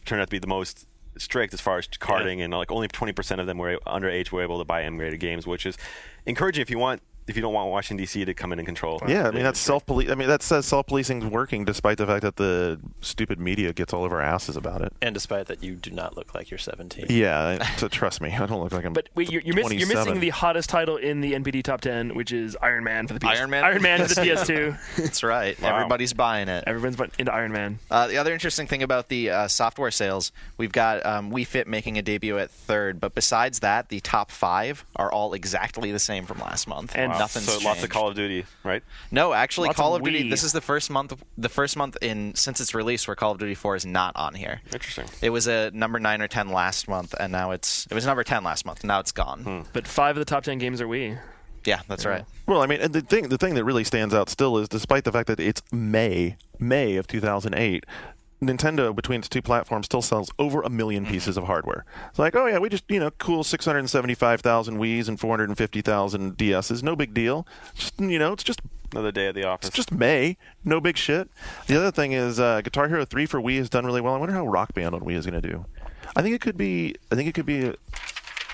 turned out to be the most strict as far as carding, and like only 20% of them were underage were able to buy M-graded games, which is encouraging if you want if you don't want Washington D.C. to come in and control. Yeah, I mean that's self-police. I mean that says self-policing is working, despite the fact that the stupid media gets all over our asses about it. And despite that, you do not look like you're 17. Yeah, so trust me, I don't look like I'm. But wait, you're missing the hottest title in the NPD top 10, which is Iron Man for the PS. Iron Man? Iron Man for the PS2. That's right. Wow. Everybody's buying it. Everyone's into Iron Man. The other interesting thing about the software sales, we've got Wii Fit making a debut at 3rd, but besides that, the top 5 are all exactly the same from last month. And nothing's So changed. lots of Call of Duty, right? No, actually, Lots Call of of Duty. Wii. This is the first month since its release where Call of Duty 4 is not on here. Interesting. It was a number 9 or 10 last month, and now it was number 10 last month. Now it's gone. But 5 of the top 10 games are Wii. Yeah, that's right. Well, I mean, and the thing that really stands out still is, despite the fact that it's May of 2008, Nintendo, between its two platforms, still sells over 1 million pieces of hardware. It's like, oh yeah, we just, cool 675,000 Wiis and 450,000 DSs, no big deal. Just, it's just Another day at the office. It's just May. No big shit. The other thing is Guitar Hero 3 for Wii has done really well. I wonder how Rock Band on Wii is going to do. I think it could be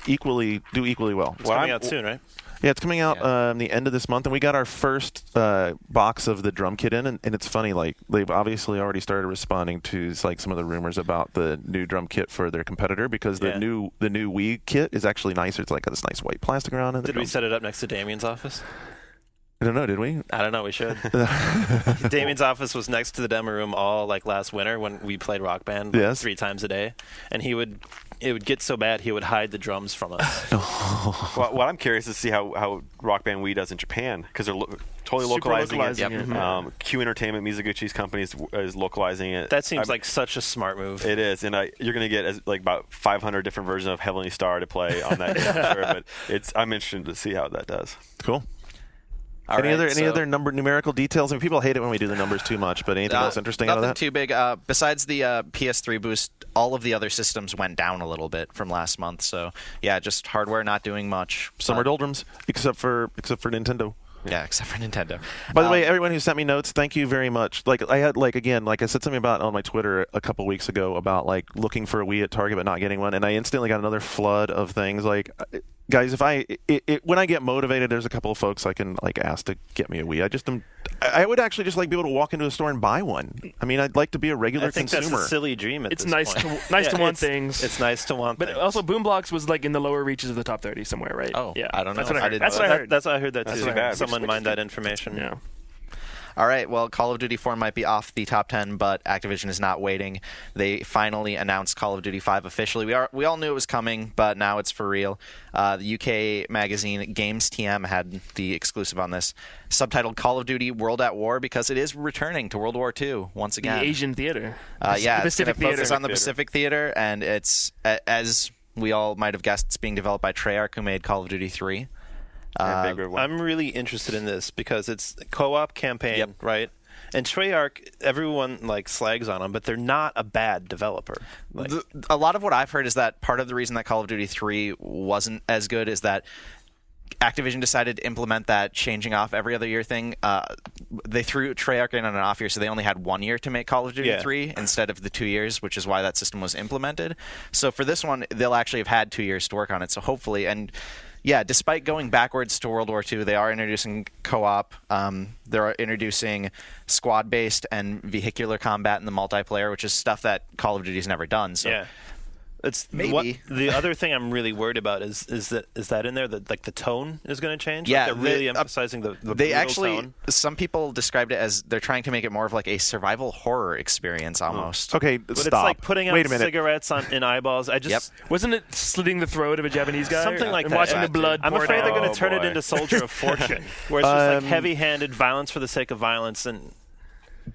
equally well. It's coming out soon, right? Yeah, it's coming out the end of this month, and we got our first box of the drum kit in, and it's funny, like, they've obviously already started responding to like some of the rumors about the new drum kit for their competitor, because the new Wii kit is actually nicer. It's like got this nice white plastic around it. Did we set it up next to Damien's office? I don't know, did we? I don't know, we should. Damien's office was next to the demo room all like last winter when we played Rock Band 3 times a day, and it would get so bad he would hide the drums from us. Well, what I'm curious is to see how Rock Band Wii does in Japan, because they're totally localizing it. Yep. Q Entertainment, Mizuguchi's company, is localizing it. That seems like such a smart move. It is, and you're going to get like about 500 different versions of Heavenly Star to play on that game, I'm sure, but I'm interested to see how that does. Cool. Any other numerical details? I mean, people hate it when we do the numbers too much, but anything else interesting out of that? Nothing too big. Besides the PS3 boost, all of the other systems went down a little bit from last month. So yeah, just hardware not doing much. Summer doldrums, except for Nintendo. Yeah, except for Nintendo. By the way, everyone who sent me notes, thank you very much. Like I had, like I said something about on my Twitter a couple weeks ago about like looking for a Wii at Target but not getting one, and I instantly got another flood of things. Like, guys, if when I get motivated, there's a couple of folks I can like ask to get me a Wii. I would actually just like be able to walk into a store and buy one. I mean, I'd like to be a regular I think consumer. that's a silly dream at It's this nice point. to want things. It's nice to want But things. also, Boomblocks was like in the lower reaches of the top 30 somewhere, right? Oh, yeah. I don't know. That's what I I heard. didn't That's know what I heard. That's what I heard that That's too. too bad. Someone mined that information. Yeah. All right, well, Call of Duty 4 might be off the top 10, but Activision is not waiting. They finally announced Call of Duty 5 officially. We all knew it was coming, but now it's for real. The UK magazine Games TM had the exclusive on this, subtitled Call of Duty World at War, because it is returning to World War II once The again. Asian theater. Yeah, the it's going Pacific to focus theater. on the Pacific theater, and it's, as we all might have guessed, it's being developed by Treyarch, who made Call of Duty 3. And bigger one. I'm really interested in this because it's a co-op campaign, right? And Treyarch, everyone like slags on them, but they're not a bad developer. Like, A lot of what I've heard is that part of the reason that Call of Duty 3 wasn't as good is that Activision decided to implement that changing off every other year thing. They threw Treyarch in on an off year, so they only had 1 year to make Call of Duty 3 instead of the 2 years, which is why that system was implemented. So for this one, they'll actually have had 2 years to work on it. So hopefully, and yeah, despite going backwards to World War II, they are introducing co-op. They're introducing squad-based and vehicular combat in the multiplayer, which is stuff that Call of Duty's never done. So. yeah. It's Maybe. the other thing I'm really worried about is that in there that like the tone is going to change. Yeah, like they're really emphasizing the they brutal actually tone. some people described it as they're trying to make it more of like a survival horror experience almost. Okay, But stop. it's like putting out Wait a minute. cigarettes in eyeballs. I just Wasn't it slitting the throat of a Japanese guy? something like and that. watching the blood I'm pour afraid down? they're going Oh, to turn it boy. into Soldier of Fortune, where it's just like heavy-handed violence for the sake of violence and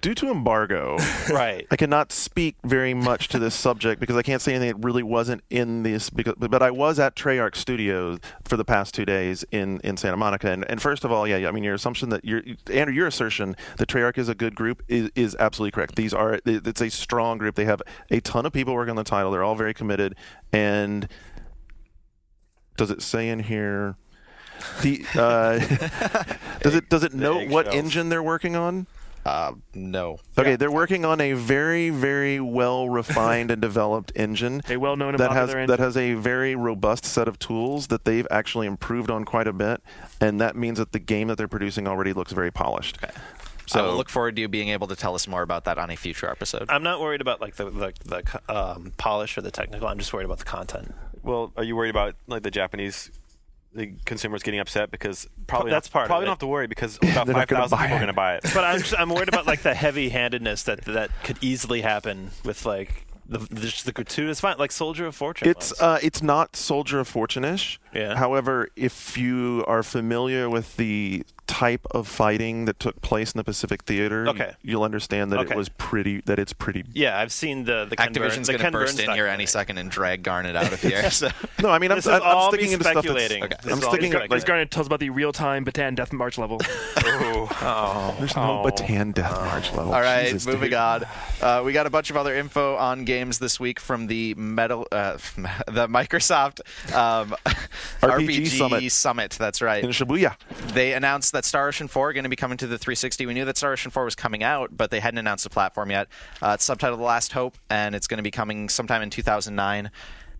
Due to embargo, right. I cannot speak very much to this subject because I can't say anything that really wasn't in this. But I was at Treyarch Studios for the past 2 days in Santa Monica. And first of all, yeah, I mean, your assumption that Andrew, your assertion that Treyarch is a good group is absolutely correct. It's a strong group. They have a ton of people working on the title. They're all very committed. And does it say in here? Does it note what eggshells. engine they're working on? No. Okay, they're working on a very, very well refined and developed engine. A well-known and that has popular that engine. has a very robust set of tools that they've actually improved on quite a bit, and that means that the game that they're producing already looks very polished. Okay. So I will look forward to you being able to tell us more about that on a future episode. I'm not worried about like the polish or the technical. I'm just worried about the content. Well, are you worried about like the consumers getting upset because probably That's part of probably it. don't have to worry because about They're not gonna 5,000 buy people are it. going to buy it. But I'm worried about like the heavy-handedness that could easily happen with like the gratuitous fine, like Soldier of Fortune. it's not Soldier of Fortune-ish. Yeah. However, if you are familiar with the type of fighting that took place in the Pacific Theater, Okay. you'll understand that Okay. it's pretty. Yeah, I've seen the Ken Activision's going to burst in here any second and drag Garnet out of here. So. No, I mean I'm This is all sticking me into stuff that's speculating. okay. This I'm is all me sticking. speculating. Chris Garnett tells about the real-time Bataan Death March level. There's no Bataan Death March level. All right, Jesus, moving dude. on. We got a bunch of other info on games this week from the the Microsoft RPG Summit. That's right. in Shibuya. They announced that Star Ocean 4 are going to be coming to the 360. We knew that Star Ocean 4 was coming out, but they hadn't announced the platform yet. It's subtitled The Last Hope, and it's going to be coming sometime in 2009.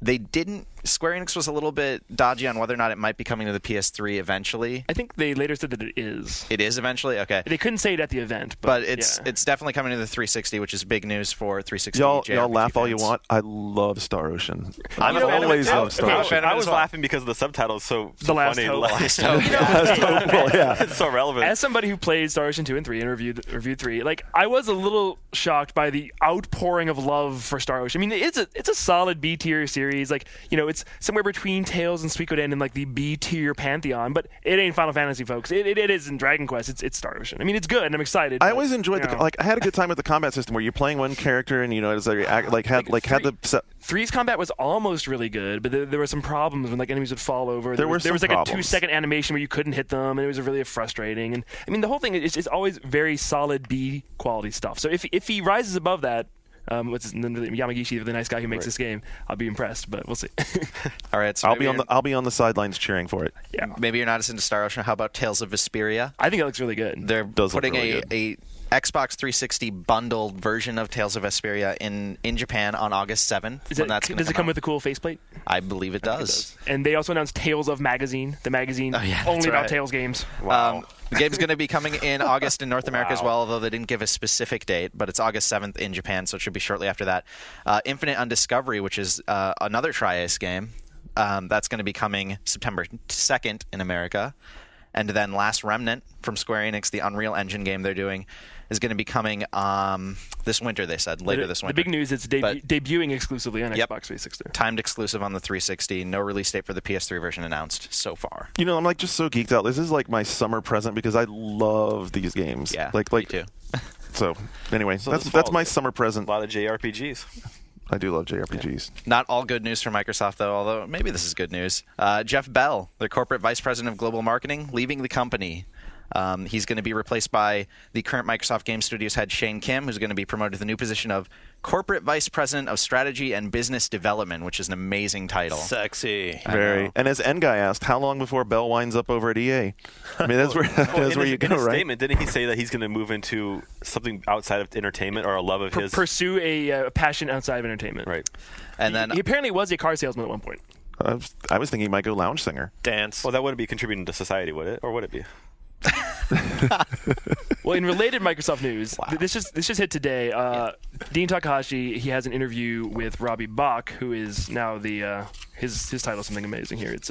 They didn't. Square Enix was a little bit dodgy on whether or not it might be coming to the PS3 eventually. I think they later said that it is. It is eventually? Okay. They couldn't say it at the event, But yeah. it's definitely coming to the 360, which is big news for 360. Y'all JRPG laugh all you fans. want. I love Star Ocean. I'm I've a fan of it always too. loved Star Okay, Ocean. fan of it I was as well. laughing because of the subtitles so The Last funny. Hope. Last Hope. Well, yeah. It's so relevant. As somebody who played Star Ocean 2 and 3 and reviewed 3, like I was a little shocked by the outpouring of love for Star Ocean. I mean, it's a solid B tier series. Like, you know, it's somewhere between Tales and Suikoden in like the B tier pantheon, but it ain't Final Fantasy, folks. It is in Dragon Quest. It's Star Ocean. I mean, it's good, and I'm excited. I but, always enjoyed you know. I had a good time with the combat system where you're playing one character and as had the. 3's combat was almost really good, but there were some problems when like enemies would fall over. There were was like some a problems. 2-second animation where you couldn't hit them, and it was really frustrating. And I mean, the whole thing is always very solid B quality stuff. So if he rises above that, what's his name? Yamagishi, the nice guy who makes this game, I'll be impressed. But we'll see. All right, so I'll be on the sidelines cheering for it. Yeah, maybe you're not as into Star Ocean. How about Tales of Vesperia? I think that looks really good. They're Does look putting really a Xbox 360 bundled version of Tales of Vesperia in Japan on August 7th. Does when it come with a cool faceplate? I believe it does. And they also announced Tales of Magazine, the magazine yeah, that's only about right. Tales games. The game's going to be coming in August in North America as well, although they didn't give a specific date, but it's August 7th in Japan, so it should be shortly after that. Infinite Undiscovery, which is another Tri-Ace game, that's going to be coming September 2nd in America. And then Last Remnant from Square Enix, the Unreal Engine game they're doing, is going to be coming this winter, they said, later this winter. The big news, it's debuting exclusively on Yep. Xbox 360. Timed exclusive on the 360. No release date for the PS3 version announced so far. I'm like just so geeked out. This is like my summer present because I love these games. Yeah, like me too. So anyway, So that's this that's fall, my summer present. a lot of JRPGs. I do love JRPGs. Not all good news for Microsoft, though, although maybe this is good news. Jeff Bell, their corporate vice president of global marketing, leaving the company. He's going to be replaced by the current Microsoft Game Studios head Shane Kim, who's going to be promoted to the new position of corporate vice president of strategy and business development, which is an amazing title. Sexy. Very. And as N guy asked, how long before Bell winds up over at EA? I mean, that's where that's where you in go, his right? statement, didn't he say that he's going to move into something outside of entertainment or a love of his? Pursue a passion outside of entertainment. Right. And then He apparently was a car salesman at one point. I was thinking he might go lounge singer. Dance. Well, that wouldn't be contributing to society, would it? Or would it be? Well, in related Microsoft news, this just hit today. Dean Takahashi, he has an interview with Robbie Bach, who is now the his title is something amazing here. It's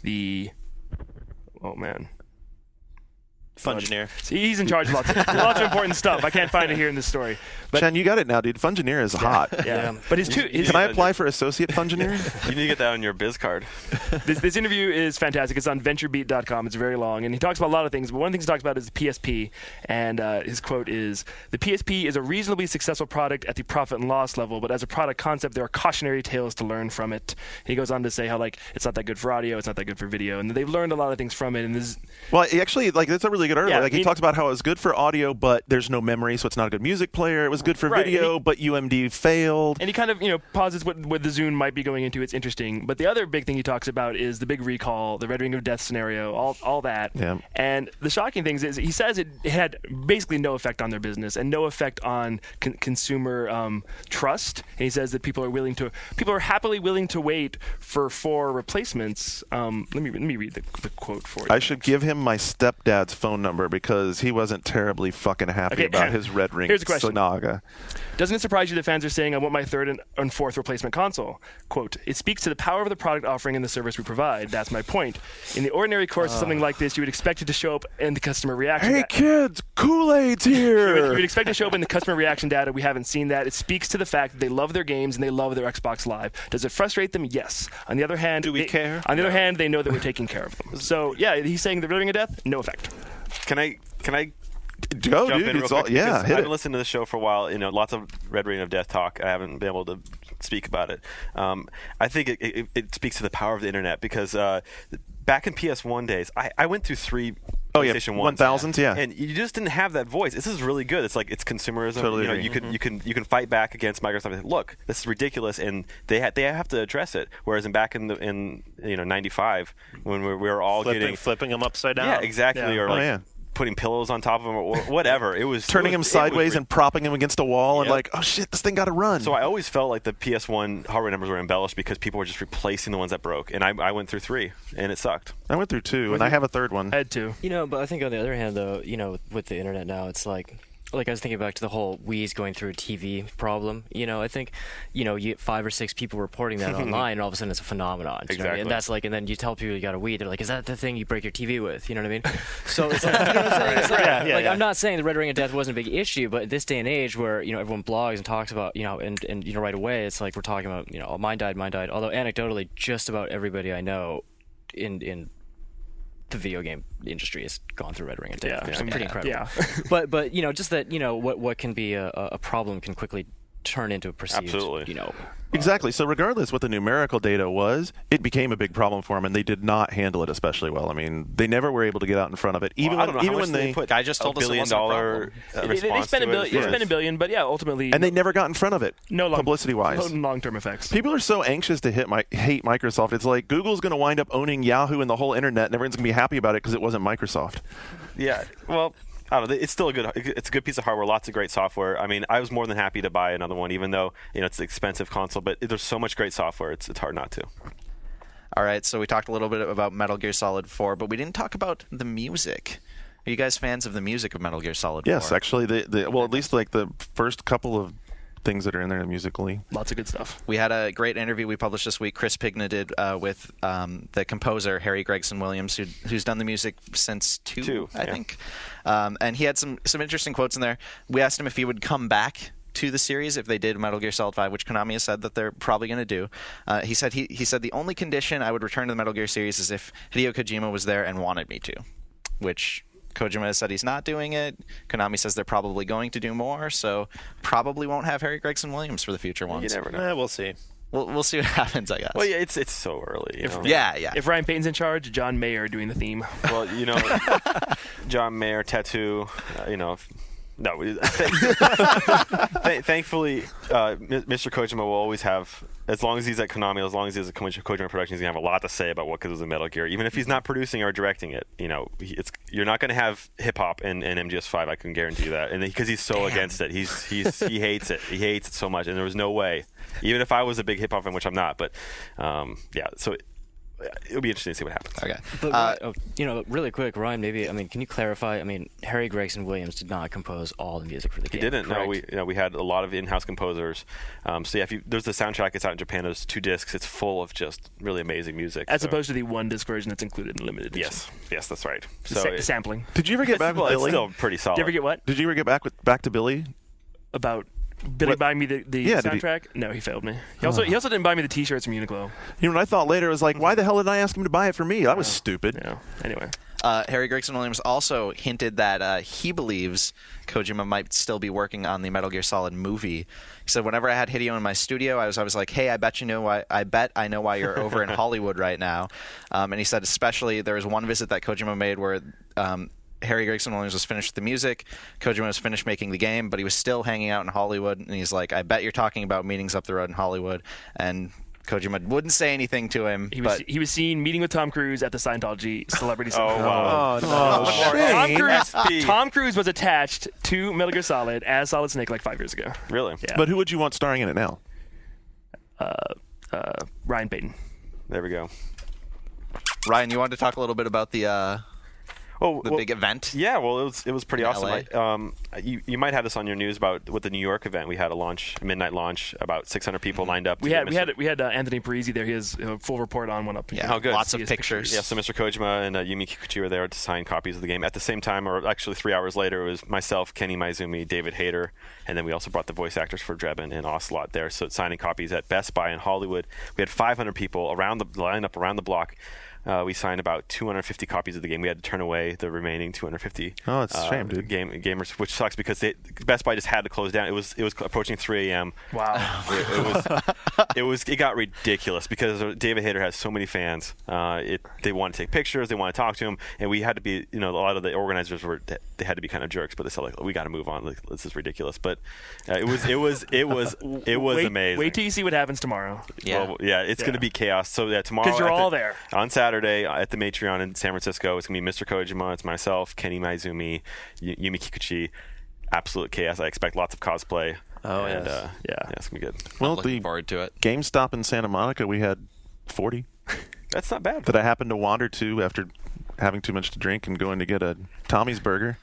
the Fungineer. He's in charge of lots of important stuff. I can't find it here in this story. But Chen, you got it now, dude. Fungineer is hot. yeah. But his Can I apply for associate Fungineer? You need to get that on your biz card. This interview is fantastic. It's on VentureBeat.com. It's very long, and he talks about a lot of things. But one of the things he talks about is the PSP, and his quote is, "The PSP is a reasonably successful product at the profit and loss level, but as a product concept, there are cautionary tales to learn from it." He goes on to say how it's not that good for audio, it's not that good for video, and they've learned a lot of things from it. And this, Well, actually, that's a really really good article. Yeah, like he talks about how it was good for audio, but there's no memory, so it's not a good music player. It was good for Right, video, but UMD failed. And he kind of, posits what the Zune might be going into. It's interesting. But the other big thing he talks about is the big recall, the Red Ring of Death scenario, all that. Yeah. And the shocking thing is he says it had basically no effect on their business and no effect on consumer trust. And he says that people are happily willing to wait for 4 replacements. Let me read the quote for you. I should give him my stepdad's phone number because he wasn't terribly fucking happy about his Red Ring Here's a question. Saga. Doesn't it surprise you that fans are saying, I want my 3rd and 4th replacement console? Quote, it speaks to the power of the product offering and the service we provide. That's my point. In the ordinary course of something like this, you would expect it to show up in the customer reaction. Hey kids, Kool-Aid's here. You would expect it to show up in the customer reaction data. We haven't seen that. It speaks to the fact that they love their games and they love their Xbox Live. Does it frustrate them? Yes. On the other hand, Do we care? On the other hand, they know that we're taking care of them. So yeah, he's saying the Red Ring of Death, no effect. Can I Go, jump dude. in real It's quick? all, yeah, Because hit I've it. been listening to the show for a while. Lots of Red Ring of Death talk. I haven't been able to speak about it. I think it speaks to the power of the internet because back in PS1 days, I went through 3 PlayStation 1s. 1000s, yeah. And you just didn't have that voice. This is really good. It's like it's consumerism. Totally agree. You can fight back against Microsoft. And say, look, this is ridiculous, and they have to address it. Whereas back in '95 when we were all flipping them upside down. yeah, exactly, Yeah. or Oh, like yeah. putting pillows on top of them or whatever. It was Turning him sideways and propping him against a wall and Yep. like, oh shit, this thing got to run. So I always felt like the PS1 hardware numbers were embellished because people were just replacing the ones that broke, and I went through 3, and it sucked. I went through 2, and I have a 3rd one. I had to. But I think on the other hand, though, with the internet now, it's like I was thinking back to the whole Wii's going through a TV problem. I think, you get 5 or 6 people reporting that online, and all of a sudden it's a phenomenon. You know what I mean? Exactly. And that's and then you tell people you got a Wii, they're like, is that the thing you break your TV with? You know what I mean? So it's like, you know what I'm saying? It's like, I'm not saying the Red Ring of Death wasn't a big issue, but at this day and age where, everyone blogs and talks about, and right away, it's like we're talking about, oh, mine died. Although anecdotally, just about everybody I know in the video game industry has gone through Red Ring of Death, Yeah, which is I mean, pretty incredible. yeah. but just that what can be a problem can quickly turn into a perceived Absolutely. Exactly. So regardless what the numerical data was, it became a big problem for them, and they did not handle it especially well. I mean, they never were able to get out in front of it. Even I don't know even how when much they put Guy just told $1 us it billion wasn't a problem. They response spent to $1 billion. it. They spent $1 billion, but yeah, ultimately, and they never got in front of it. no publicity-wise. long-term effects. People are so anxious to hate Microsoft. It's like Google's going to wind up owning Yahoo and the whole internet, and everyone's going to be happy about it because it wasn't Microsoft. Yeah, well, I don't know. It's still it's a good piece of hardware. Lots of great software. I mean, I was more than happy to buy another one, even though it's an expensive console. But there's so much great software. It's hard not to. All right, so we talked a little bit about Metal Gear Solid 4, but we didn't talk about the music. Are you guys fans of the music of Metal Gear Solid 4? Yes, actually, well, at least like the first couple of things that are in there musically. Lots of good stuff. We had a great interview we published this week. Chris Pigna did with the composer Harry Gregson Williams, who's done the music since 2, I think. And he had some interesting quotes in there. We asked him if he would come back to the series if they did Metal Gear Solid 5, which Konami has said that they're probably going to do. He said the only condition I would return to the Metal Gear series is if Hideo Kojima was there and wanted me to, which Kojima has said he's not doing it. Konami says they're probably going to do more, so probably won't have Harry Gregson Williams for the future ones. You never know. We'll see. We'll see what happens, I guess. Well, yeah, it's so early. You know? Yeah. If Ryan Payton's in charge, John Mayer doing the theme. Well, John Mayer, Tattoo, No, thankfully, Mr. Kojima will always have, as long as he's at Konami, as long as he's at Kojima Productions, he's gonna have a lot to say about what goes in Metal Gear. Even if he's not producing or directing it, you're not gonna have hip hop in MGS5. I can guarantee you that, and because he's so against it, he hates it. He hates it so much, and there was no way. Even if I was a big hip hop fan, which I'm not, but yeah, so. It'll be interesting to see what happens. Okay. But really quick, Ryan, can you clarify? Harry Gregson Williams did not compose all the music for the game. He didn't. Correct? No, we had a lot of in-house composers. So yeah, there's the soundtrack. It's out in Japan. There's 2 discs. It's full of just really amazing music. As opposed to the 1-disc version that's included in limited edition. Yes, that's right. Sampling. Did you ever get back with Billy? It's still pretty solid. Did you ever get what? Did you ever get back to Billy? About Billy buying me the soundtrack? No, he failed me. He also didn't buy me the T-shirts from Uniqlo. You know what I thought later? It was like, why the hell did I ask him to buy it for me? That was stupid. Yeah. Anyway. Harry Gregson Williams also hinted that he believes Kojima might still be working on the Metal Gear Solid movie. He said, whenever I had Hideo in my studio, I was like, hey, I bet I know why you're over in Hollywood right now. And he said, especially there was one visit that Kojima made where Harry Gregson Williams was finished with the music, Kojima was finished making the game, but he was still hanging out in Hollywood. And he's like, I bet you're talking about meetings up the road in Hollywood. And Kojima wouldn't say anything to him. He was seen meeting with Tom Cruise at the Scientology Celebrity Center. Oh, wow. Tom Cruise was attached to Metal Gear Solid as Solid Snake like 5 years ago. Really? Yeah. But who would you want starring in it now? Ryan Payton. There we go. Ryan, you wanted to talk a little bit about the big event? Yeah, well, it was pretty in awesome. You might have this on your news about with the New York event. We had a midnight launch, about 600 people lined up. We had Anthony Parisi there. He has a full report on one up. Yeah, oh, good. Lots of pictures. Yeah, so Mr. Kojima and Yumi Kikuchi were there to sign copies of the game. At the same time, or actually 3 hours later, it was myself, Kenny Maizumi, David Hayter, and then we also brought the voice actors for Drebin and Ocelot there. So signing copies at Best Buy in Hollywood. We had 500 people lined up around the block. We signed about 250 copies of the game. We had to turn away the remaining 250. Oh, it's a shame, dude. Gamers, which sucks because Best Buy just had to close down. It was approaching 3 a.m. Wow. It got ridiculous because David Hayter has so many fans. They want to take pictures, they want to talk to him, and we had to be. A lot of the organizers they had to be kind of jerks, but they said like, we got to move on. Like, this is ridiculous. But it was amazing. Wait till you see what happens tomorrow. Yeah. Well, it's going to be chaos. So tomorrow Because you're all there on Saturday at the Matreon in San Francisco. It's going to be Mr. Kojima. It's myself, Kenny Maizumi, Yumi Kikuchi. Absolute chaos. I expect lots of cosplay. Oh, and, yes. it's going to be good. Well, Looking forward to it. GameStop in Santa Monica, we had 40 That's not bad. that I happened to wander to after having too much to drink and going to get a Tommy's burger.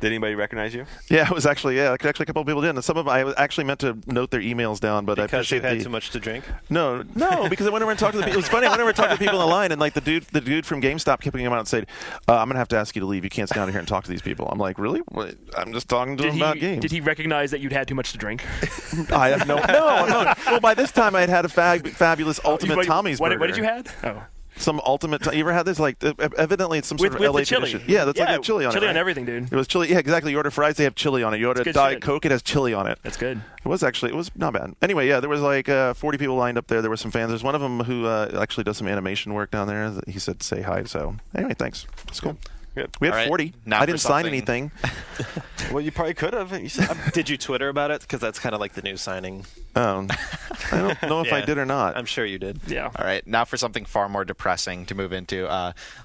Did anybody recognize you? Yeah, it was actually a couple of people did. And some of them, I was actually meant to note their emails down, but I Because you appreciate had too much to drink? No, because I went over and talked to the people. It was funny. I went over and talked to the people in the line, and like the dude from GameStop kept coming out and said, "I'm gonna have to ask you to leave. You can't stay down here and talk to these people." I'm like, "Really? What? I'm just talking to them about games." Did he recognize that you'd had too much to drink? I have no. Well, by this time I had had a fabulous ultimate Tommy's burger. What did you had? Oh. Some ultimate. You ever had this? Like, evidently it's some sort of with LA the chili. tradition. Yeah, that's like a chili on it. Chili on right? everything, dude. It was chili. Yeah, exactly. You order fries, they have chili on it. You order good Diet shit. Coke, it has chili on it. That's good. It was not bad. Anyway, yeah, there was like 40 people lined up there. There were some fans. There's one of them who actually does some animation work down there. He said say hi. So anyway, thanks. It's cool. Good. We had All right, 40. now I for didn't sign something- anything. Well, you probably could have. You said, Did you Twitter about it? Because that's kind of like the new signing. I don't know if I Yeah. did or not. I'm sure you did. Yeah. All right, now for something far more depressing to move into.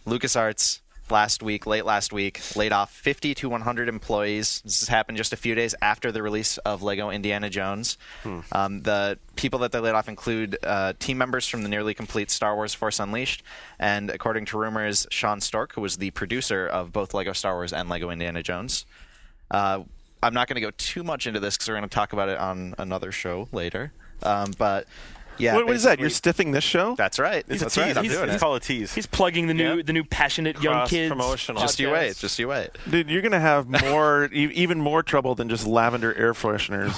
LucasArts late last week, laid off 50 to 100 employees. This has happened just a few days after the release of Lego Indiana Jones. The people that they laid off include team members from the nearly complete Star Wars Force Unleashed, and according to rumors, Sean Stork, who was the producer of both Lego Star Wars and Lego Indiana Jones. I'm not going to go too much into this because we're going to talk about it on another show later. But yeah, what is that? You're basically- stiffing this show? That's right. it's That's a right. tease. I'm doing It's it. called a tease. He's plugging the new passionate young kids. Cross-promotional. Just you podcast. wait. Just you wait. Dude, you're going to have more, even more trouble than just lavender air fresheners.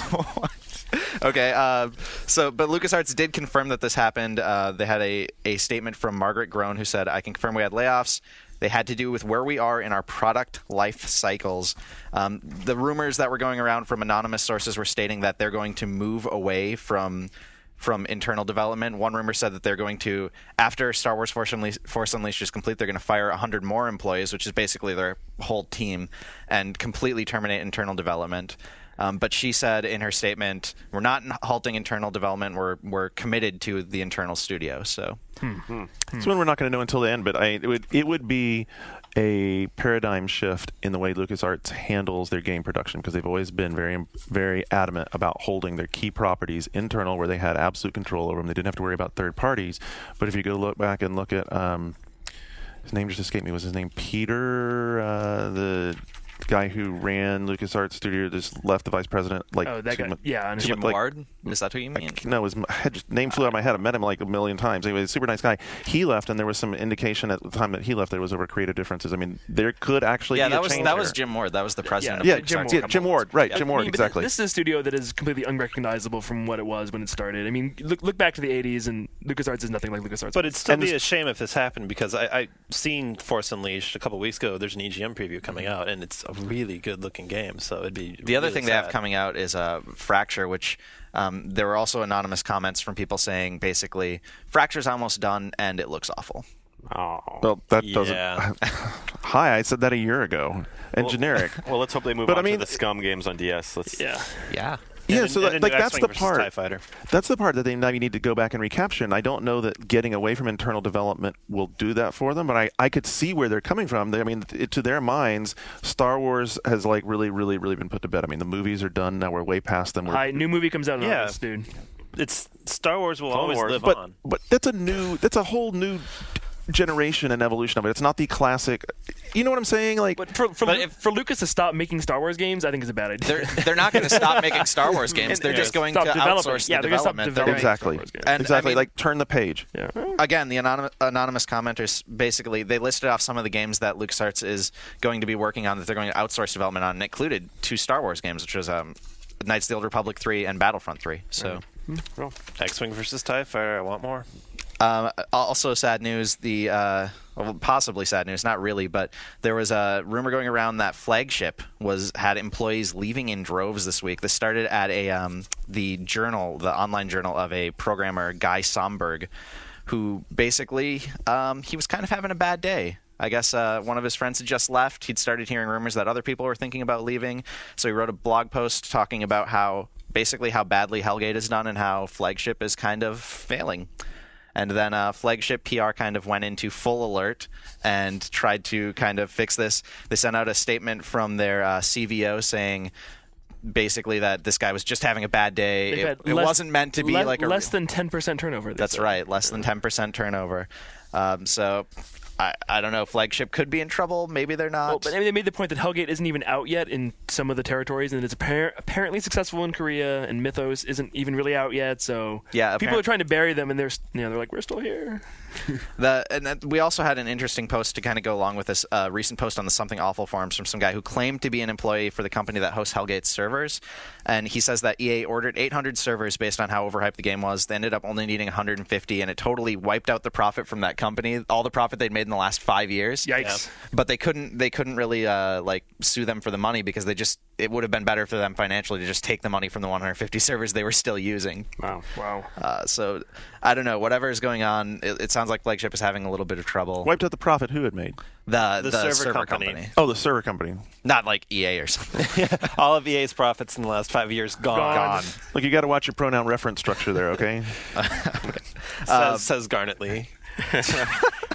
Okay, but LucasArts did confirm that this happened. They had a statement from Margaret Groen who said, "I can confirm we had layoffs. They had to do with where we are in our product life cycles." The rumors that were going around from anonymous sources were stating that they're going to move away from internal development. One rumor said that they're going to, after Star Wars Force Unleashed is complete, they're going to fire 100 more employees, which is basically their whole team, and completely terminate internal development. But she said in her statement, "We're not halting internal development. We're committed to the internal studio." So It's one we're not going to know until the end, but it would be a paradigm shift in the way LucasArts handles their game production, because they've always been very, very adamant about holding their key properties internal, where they had absolute control over them. They didn't have to worry about third parties. But if you go look back and look at his name just escaped me. Was his name Peter? The guy who ran LucasArts Studio just left the vice president. That guy. Yeah, I know. Jim like- Ward, is that who you mean? No, his name flew out of my head. I've met him like a million times. Anyway, super nice guy. He left, and there was some indication at the time that he left there was over creative differences. I mean, there could actually Yeah, be a that change was there. Jim Ward. That was the president. Yeah, of LucasArts. Jim Ward, right? Yeah. Jim Ward, I mean, but exactly. This is a studio that is completely unrecognizable from what it was when it started. I mean, look back to the 80s, and LucasArts is nothing like LucasArts. But it'd still And be this- a shame if this happened, because I seen Force Unleashed a couple weeks ago. There's an EGM preview coming out, and it's a really good-looking game. So it'd be The other really thing they have sad. coming out is Fracture, which there were also anonymous comments from people saying basically Fracture's almost done and it looks awful. Oh. Well, that doesn't. Yeah. Hi, I said that a year ago. And generic. Well, let's hope they move But, on I mean- to the Scum games on DS. Yeah. Yeah. Yeah, And so a that, new like that's X-Wing the versus part. TIE Fighter. That's the part that they now need to go back and recapture. And I don't know that getting away from internal development will do that for them. But I could see where they're coming from. I mean, to their minds, Star Wars has like really been put to bed. I mean, the movies are done now. We're way past them. New movie comes out in Yeah. August, dude. It's Star Wars will Clone always Wars. live but on. but that's a whole new generation and evolution of it. It's not the classic. You know what I'm saying? Like, But for Lucas to stop making Star Wars games, I think is a bad idea. They're not going to stop making Star Wars games. They're just going to Stop developing. outsource Yeah, the they're gonna stop development. They're developing. gonna- exactly, Star Wars games. And, exactly. I mean- Like turn the page. Yeah. Again, the anonymous commenters basically they listed off some of the games that LucasArts is going to be working on that they're going to outsource development on, and it included 2 Star Wars games, which was Knights of the Old Republic 3 and Battlefront 3. So. X-Wing versus TIE Fighter. I want more. Also, sad news. Possibly sad news, not really, but there was a rumor going around that Flagship had employees leaving in droves this week. This started at the online journal of a programmer, Guy Somberg, who basically he was kind of having a bad day. I guess one of his friends had just left. He'd started hearing rumors that other people were thinking about leaving, so he wrote a blog post talking about how badly Hellgate is done and how Flagship is kind of failing. And then Flagship PR kind of went into full alert and tried to kind of fix this. They sent out a statement from their CVO saying basically that this guy was just having a bad day. They've had It wasn't meant to be like a less than 10% turnover. That's right, less than 10% turnover. So I don't know. Flagship could be in trouble. Maybe they're not. Well, but I mean, they made the point that Hellgate isn't even out yet in some of the territories, and it's apparently successful in Korea, and Mythos isn't even really out yet. So Yeah, people are trying to bury them, and they're like, we're still here. We also had an interesting post to kind of go along with this recent post on the Something Awful forums from some guy who claimed to be an employee for the company that hosts Hellgate's servers, and he says that EA ordered 800 servers based on how overhyped the game was. They ended up only needing 150, and it totally wiped out the profit from that company, all the profit they'd made in the last 5 years. Yikes! But they couldn't really sue them for the money because it would have been better for them financially to just take the money from the 150 servers they were still using. Wow. So I don't know. Whatever is going on, it sounds like Flagship is having a little bit of trouble. Wiped out the profit who had made? The server server company. Oh, the server company. Not like EA or something. All of EA's profits in the last 5 years gone. Look, you got to watch your pronoun reference structure there, okay? Says Garnet Lee.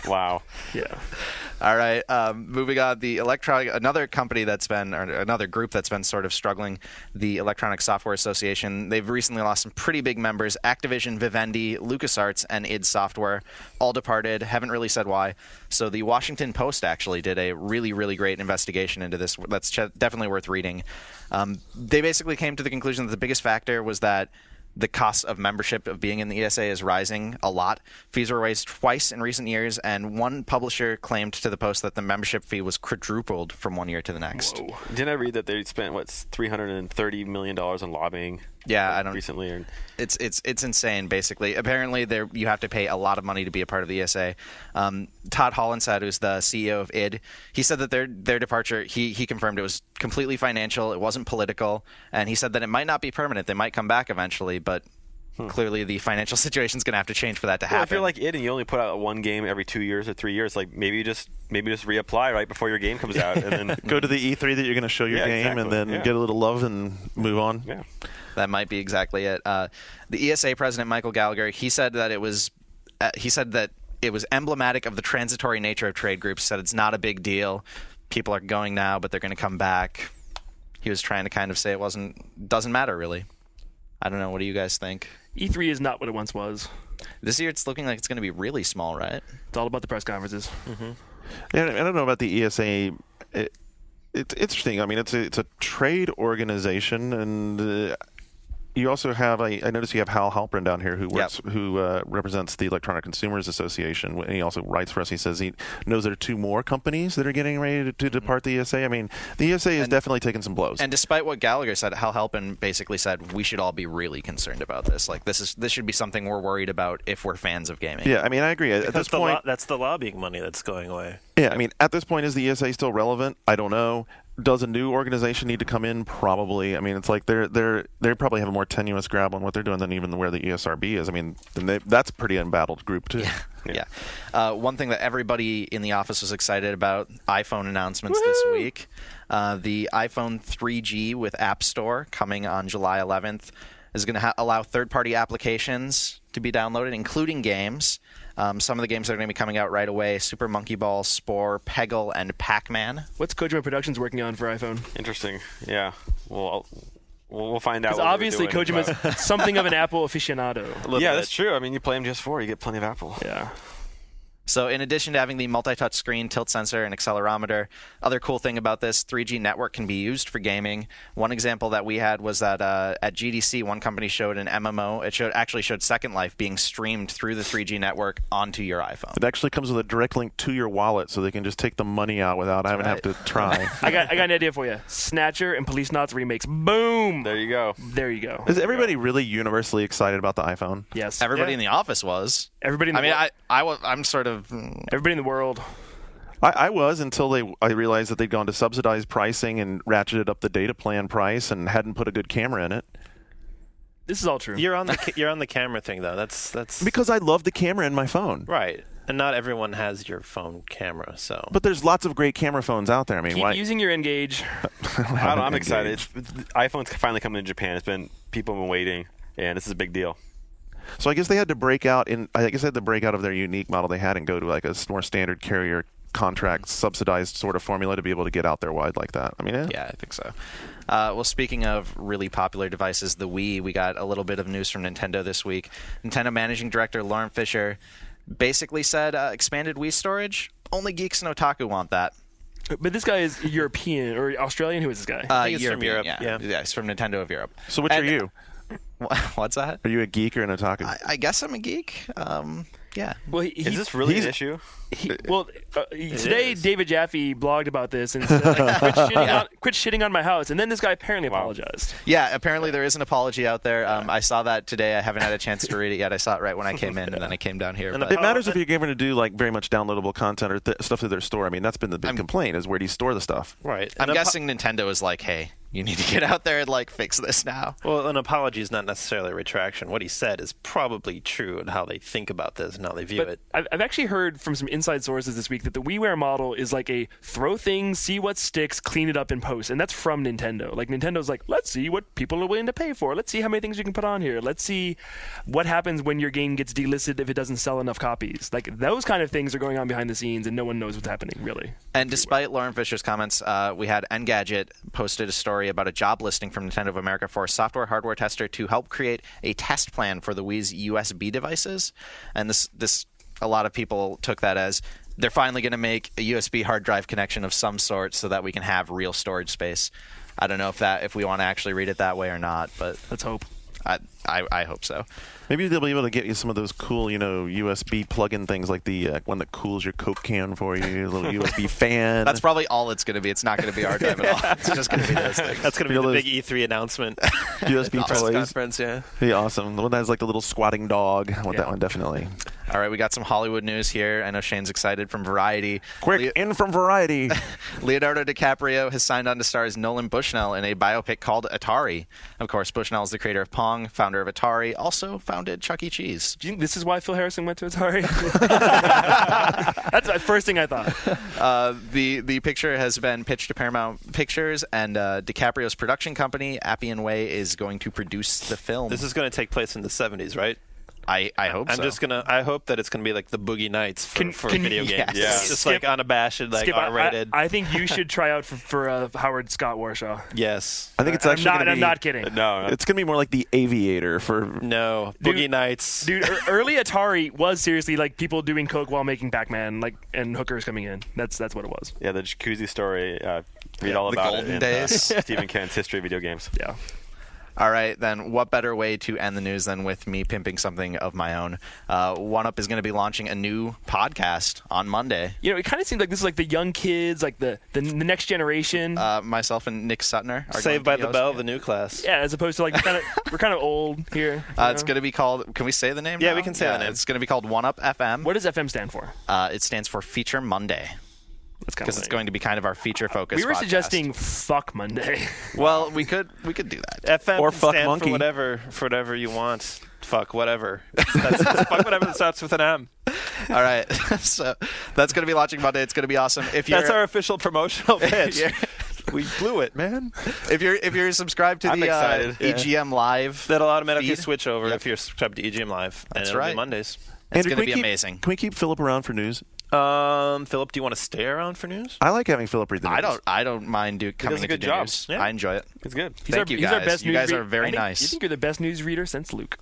Wow. Yeah. All right. Moving on, another group that's been sort of struggling, the Electronic Software Association. They've recently lost some pretty big members: Activision, Vivendi, LucasArts, and id Software. All departed. Haven't really said why. So the Washington Post actually did a really, really great investigation into this. That's definitely worth reading. They basically came to the conclusion that the biggest factor was that the cost of membership of being in the ESA is rising a lot. Fees were raised twice in recent years, and one publisher claimed to the Post that the membership fee was quadrupled from one year to the next. Whoa. Didn't I read that they spent $330 million on lobbying? Yeah, recently. Or... It's insane. Basically, apparently, you have to pay a lot of money to be a part of the ESA. Todd Hollinshead, who's the CEO of id, he said that their departure. He confirmed it was completely financial. It wasn't political, and he said that it might not be permanent. They might come back eventually, but clearly the financial situation is going to have to change for that to happen. Well, if you're like id and you only put out one game every 2 years or 3 years, like maybe just reapply right before your game comes out, and then Go to the E3 that you're going to show your game, and then get a little love and move on. Yeah. That might be exactly it. The ESA president, Michael Gallagher, he said that it was emblematic of the transitory nature of trade groups. Said it's not a big deal. People are going now, but they're going to come back. He was trying to kind of say doesn't matter really. I don't know. What do you guys think? E3 is not what it once was. This year it's looking like it's going to be really small, right? It's all about the press conferences. Yeah, I don't know about the ESA. It's interesting. I mean, it's a trade organization, and you also have I noticed you have Hal Halpern down here who represents the Electronic Consumers Association, and he also writes for us. He says he knows there are 2 more companies that are getting ready to depart the ESA. I mean, the ESA is definitely taking some blows. And despite what Gallagher said, Hal Halpern basically said we should all be really concerned about this. Like this should be something we're worried about if we're fans of gaming. Yeah, I mean, I agree. At this point, that's the lobbying money that's going away. Yeah, I mean, at this point, is the ESA still relevant? I don't know. does a new organization need to come in? Probably. I mean, it's like they probably have a more tenuous grab on what they're doing than even where the ESRB is. I mean, that's a pretty embattled group too. Yeah. One thing that everybody in the office was excited about, iPhone announcements this week. The iPhone 3G with App Store coming on July 11th is going to allow third-party applications to be downloaded, including games. Some of the games that are going to be coming out right away: Super Monkey Ball, Spore, Peggle, and Pac-Man. What's Kojima Productions working on for iPhone? Interesting. Yeah. Well, we'll find out. Because obviously Kojima's something of an Apple aficionado. Yeah, that's true. I mean, you play MGS4, you get plenty of Apple. Yeah. So in addition to having the multi-touch screen, tilt sensor, and accelerometer, other cool thing about this, 3G network can be used for gaming. One example that we had was that at GDC, one company showed an MMO. It actually showed Second Life being streamed through the 3G network onto your iPhone. It actually comes with a direct link to your wallet, so they can just take the money out without having to have to try. I got an idea for you. Snatcher and Police Knots remakes. Boom! There you go. There you go. Is everybody really universally excited about the iPhone? Yes. Everybody in the office was. Everybody in the world. I'm sort of... Everybody in the world. I was until I realized that they'd gone to subsidized pricing and ratcheted up the data plan price and hadn't put a good camera in it. This is all true. You're on the camera thing though. That's Because I love the camera in my phone. right. And not everyone has your phone camera, so. But there's lots of great camera phones out there. I mean, Keep why? using your Engage. I'm excited. iPhone's finally coming to Japan. People have been waiting, and this is a big deal. So I guess they had to break out of their unique model they had and go to like a more standard carrier contract subsidized sort of formula to be able to get out there wide like that. I mean, Yeah, I think so. Well, speaking of really popular devices, the Wii, we got a little bit of news from Nintendo this week. Nintendo Managing Director Lauren Fisher basically said expanded Wii storage, only geeks and otaku want that. But this guy is European or Australian. Who is this guy? He's from Europe, yeah. Yeah, he's from Nintendo of Europe. So which are you? What's that? Are you a geek or an otaku? I guess I'm a geek. Yeah. Well, Is this really an issue? Today David Jaffe blogged about this and said, like, quit shitting on my house. And then this guy apparently apologized. Yeah, apparently there is an apology out there. I saw that today. I haven't had a chance to read it yet. I saw it right when I came in, and then I came down here. But It matters if you're going to do like very much downloadable content or stuff through their store. I mean, that's been the big complaint is where do you store the stuff? Right. I'm guessing Nintendo is like, hey, you need to get out there and like fix this now. Well, an apology is not necessarily a retraction. What he said is probably true in how they think about this and how they view it. I've actually heard from some inside sources this week that the WiiWare model is like a throw things, see what sticks, clean it up in post, and that's from Nintendo. Like Nintendo's like, let's see what people are willing to pay for. Let's see how many things we can put on here. Let's see what happens when your game gets delisted if it doesn't sell enough copies. Like those kind of things are going on behind the scenes, and no one knows what's happening really. And despite Lauren Fisher's comments, we had Engadget posted a story about a job listing from Nintendo of America for a software-hardware tester to help create a test plan for the Wii's USB devices. And this a lot of people took that as they're finally going to make a USB hard drive connection of some sort so that we can have real storage space. I don't know if we want to actually read it that way or not, but let's hope. I hope so. Maybe they'll be able to get you some of those cool, USB plug-in things like the one that cools your Coke can for you, a little USB fan. That's probably all it's going to be. It's not going to be hard drive at all. It's just going to be those things. That's going to be the big E3 announcement. USB toys. Conference, yeah. Be awesome. The one that has like the little squatting dog. I want that one definitely. All right, we got some Hollywood news here. I know Shane's excited from Variety. Quick, in from Variety. Leonardo DiCaprio has signed on to star as Nolan Bushnell in a biopic called Atari. Of course, Bushnell is the creator of Pong, founder of Atari, also founded Chuck E. Cheese. Do you think this is why Phil Harrison went to Atari? That's the first thing I thought. The picture has been pitched to Paramount Pictures, and DiCaprio's production company, Appian Way, is going to produce the film. This is going to take place in the 70s, right? I hope so. I hope that it's gonna be like the Boogie Nights for video games. Yes. Yeah, just Skip, like unabashed, like Skip, R-rated. I think you should try out for Howard Scott Warshaw. Yes. I think it's actually going to be. I'm not kidding. No. It's going to be more like the Aviator for. No. Dude, Boogie Nights. Dude, early Atari was seriously like people doing coke while making Pac-Man, and hookers coming in. That's what it was. Yeah, the jacuzzi story. Read all the about golden it in days. Stephen Kent's History of Video Games. Yeah. All right, then what better way to end the news than with me pimping something of my own? OneUp is going to be launching a new podcast on Monday. It kind of seems like this is like the young kids, like the next generation. Myself and Nick Sutner are Saved going by to be the hosting Bell, it. the new class. Yeah, as opposed to like we're kind of old here. It's going to be called. Can we say the name? Yeah, now? we can say the name. It's going to be called OneUp FM. What does FM stand for? It stands for Feature Monday. because it's going to be kind of our feature focus. We were podcast. suggesting fuck Monday. Well, we could do that. FM Or can fuck stand monkey. for whatever you want. Fuck whatever. That's fuck whatever that starts with an M. All right, so that's going to be launching Monday. It's going to be awesome. If you're That's our official promotional pitch. We blew it, man. if you're subscribed to I'm the excited. EGM Live, That'll automatically feed. switch over Yep. if you're subscribed to EGM Live. That's and it'll right. be Mondays. it's Andrew, going to can be we keep- amazing. Can we keep Philip around for news? Philip, do you want to stay around for news? I like having Philip read the news. I don't mind coming does a into good the job. news. Yeah. I enjoy it. It's good. Thank you he's guys. our best You news guys are reader. very I think- nice. You think you're the best news reader since Luke?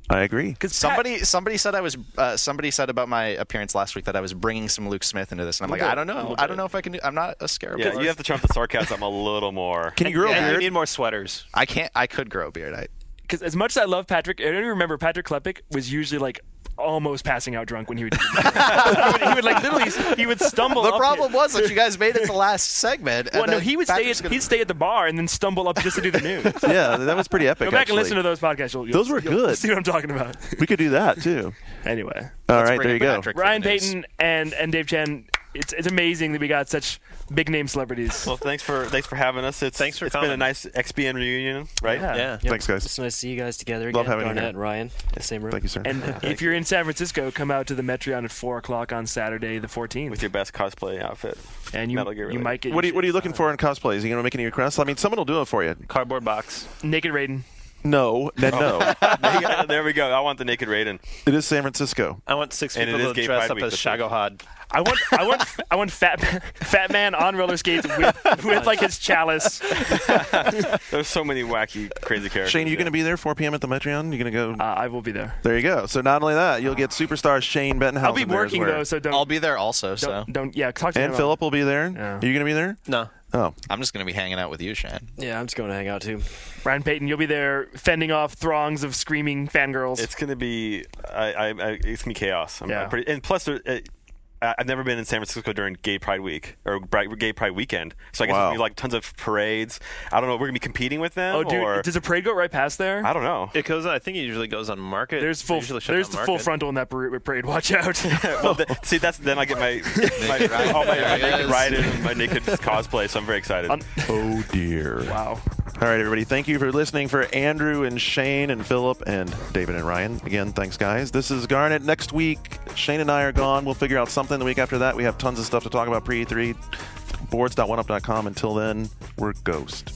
I agree. Because Somebody said I was. Somebody said about my appearance last week that I was bringing some Luke Smith into this, and I'm like, I don't know. I don't know if I can. I'm not a scarab. Yeah, you have to turn up the sarcasm a little more. Can you grow a Yeah, you beard? need more sweaters. I can't. I could grow a beard. Because as much as I love Patrick, I don't even remember Patrick Klepek was usually like almost passing out drunk when he would do he would like literally he would stumble The up problem here. was that you guys made it the last segment. Well, and no, then he would Patrick's stay at the bar and then stumble up just to do the news. Yeah, that was pretty epic. Go back actually. and listen to those podcasts. You'll Those were you'll good. See what I'm talking about. We could do that too. Anyway, All Let's right, bring there in you go. Patrick for Ryan the news. Payton and Dave Chen. It's amazing that we got such big name celebrities. Well, thanks for having us. Thanks for It's been a coming. nice XBN reunion, right? Yeah. Yeah. Thanks, guys. It's nice to see you guys together again. Love having you Garnett here. and Ryan, in the same room. Thank you, sir. And if you're in San Francisco, come out to the Metreon at 4:00 on Saturday the 14th. With your best cosplay outfit. and you Metal Gear you related. might get What are your you looking for in cosplays? Are you going to make any requests? I mean, someone will do it for you. Cardboard box. Naked Raiden. No, then no. There we go. I want the Naked Raiden. It is San Francisco. I want 6 And it people is to Gay dress Pride up Week as this week. Shagohod. I want fat man on roller skates with like his chalice. There's so many wacky, crazy characters. Shane, you yeah. going to be there 4 p.m. at the Metreon? You going to go? I will be there. There you go. So not only that, you'll get superstar Shane Bettenhausen. I'll be there as working well. though, so don't. I'll be there also. So Don't. Yeah, talk to me And about Philip will be there. Yeah. Are you going to be there? No. Oh, I'm just going to be hanging out with you, Shane. Yeah, I'm just going to hang out too. Ryan Payton. You'll be there fending off throngs of screaming fangirls. It's going to be, it's going to be chaos. I'm Yeah. pretty, and plus, I've never been in San Francisco during Gay Pride Week or Gay Pride Weekend, so I guess Wow. there'll be like tons of parades. I don't know. We're going to be competing with them. oh, dude, or, does a parade go right past there? I don't know. It goes. I think it usually goes on Market. There's They full. usually shut There's down the full Market. frontal in that parade. Watch out. Well, see, then I get my naked ride and my naked cosplay, so I'm very excited. oh dear. Wow. All right, everybody. Thank you for listening. For Andrew and Shane and Philip and David and Ryan. Again, thanks, guys. This is Garnet. Next week, Shane and I are gone. We'll figure out something the week after that. We have tons of stuff to talk about pre-E3. Boards.oneup.com. Until then, we're Ghost.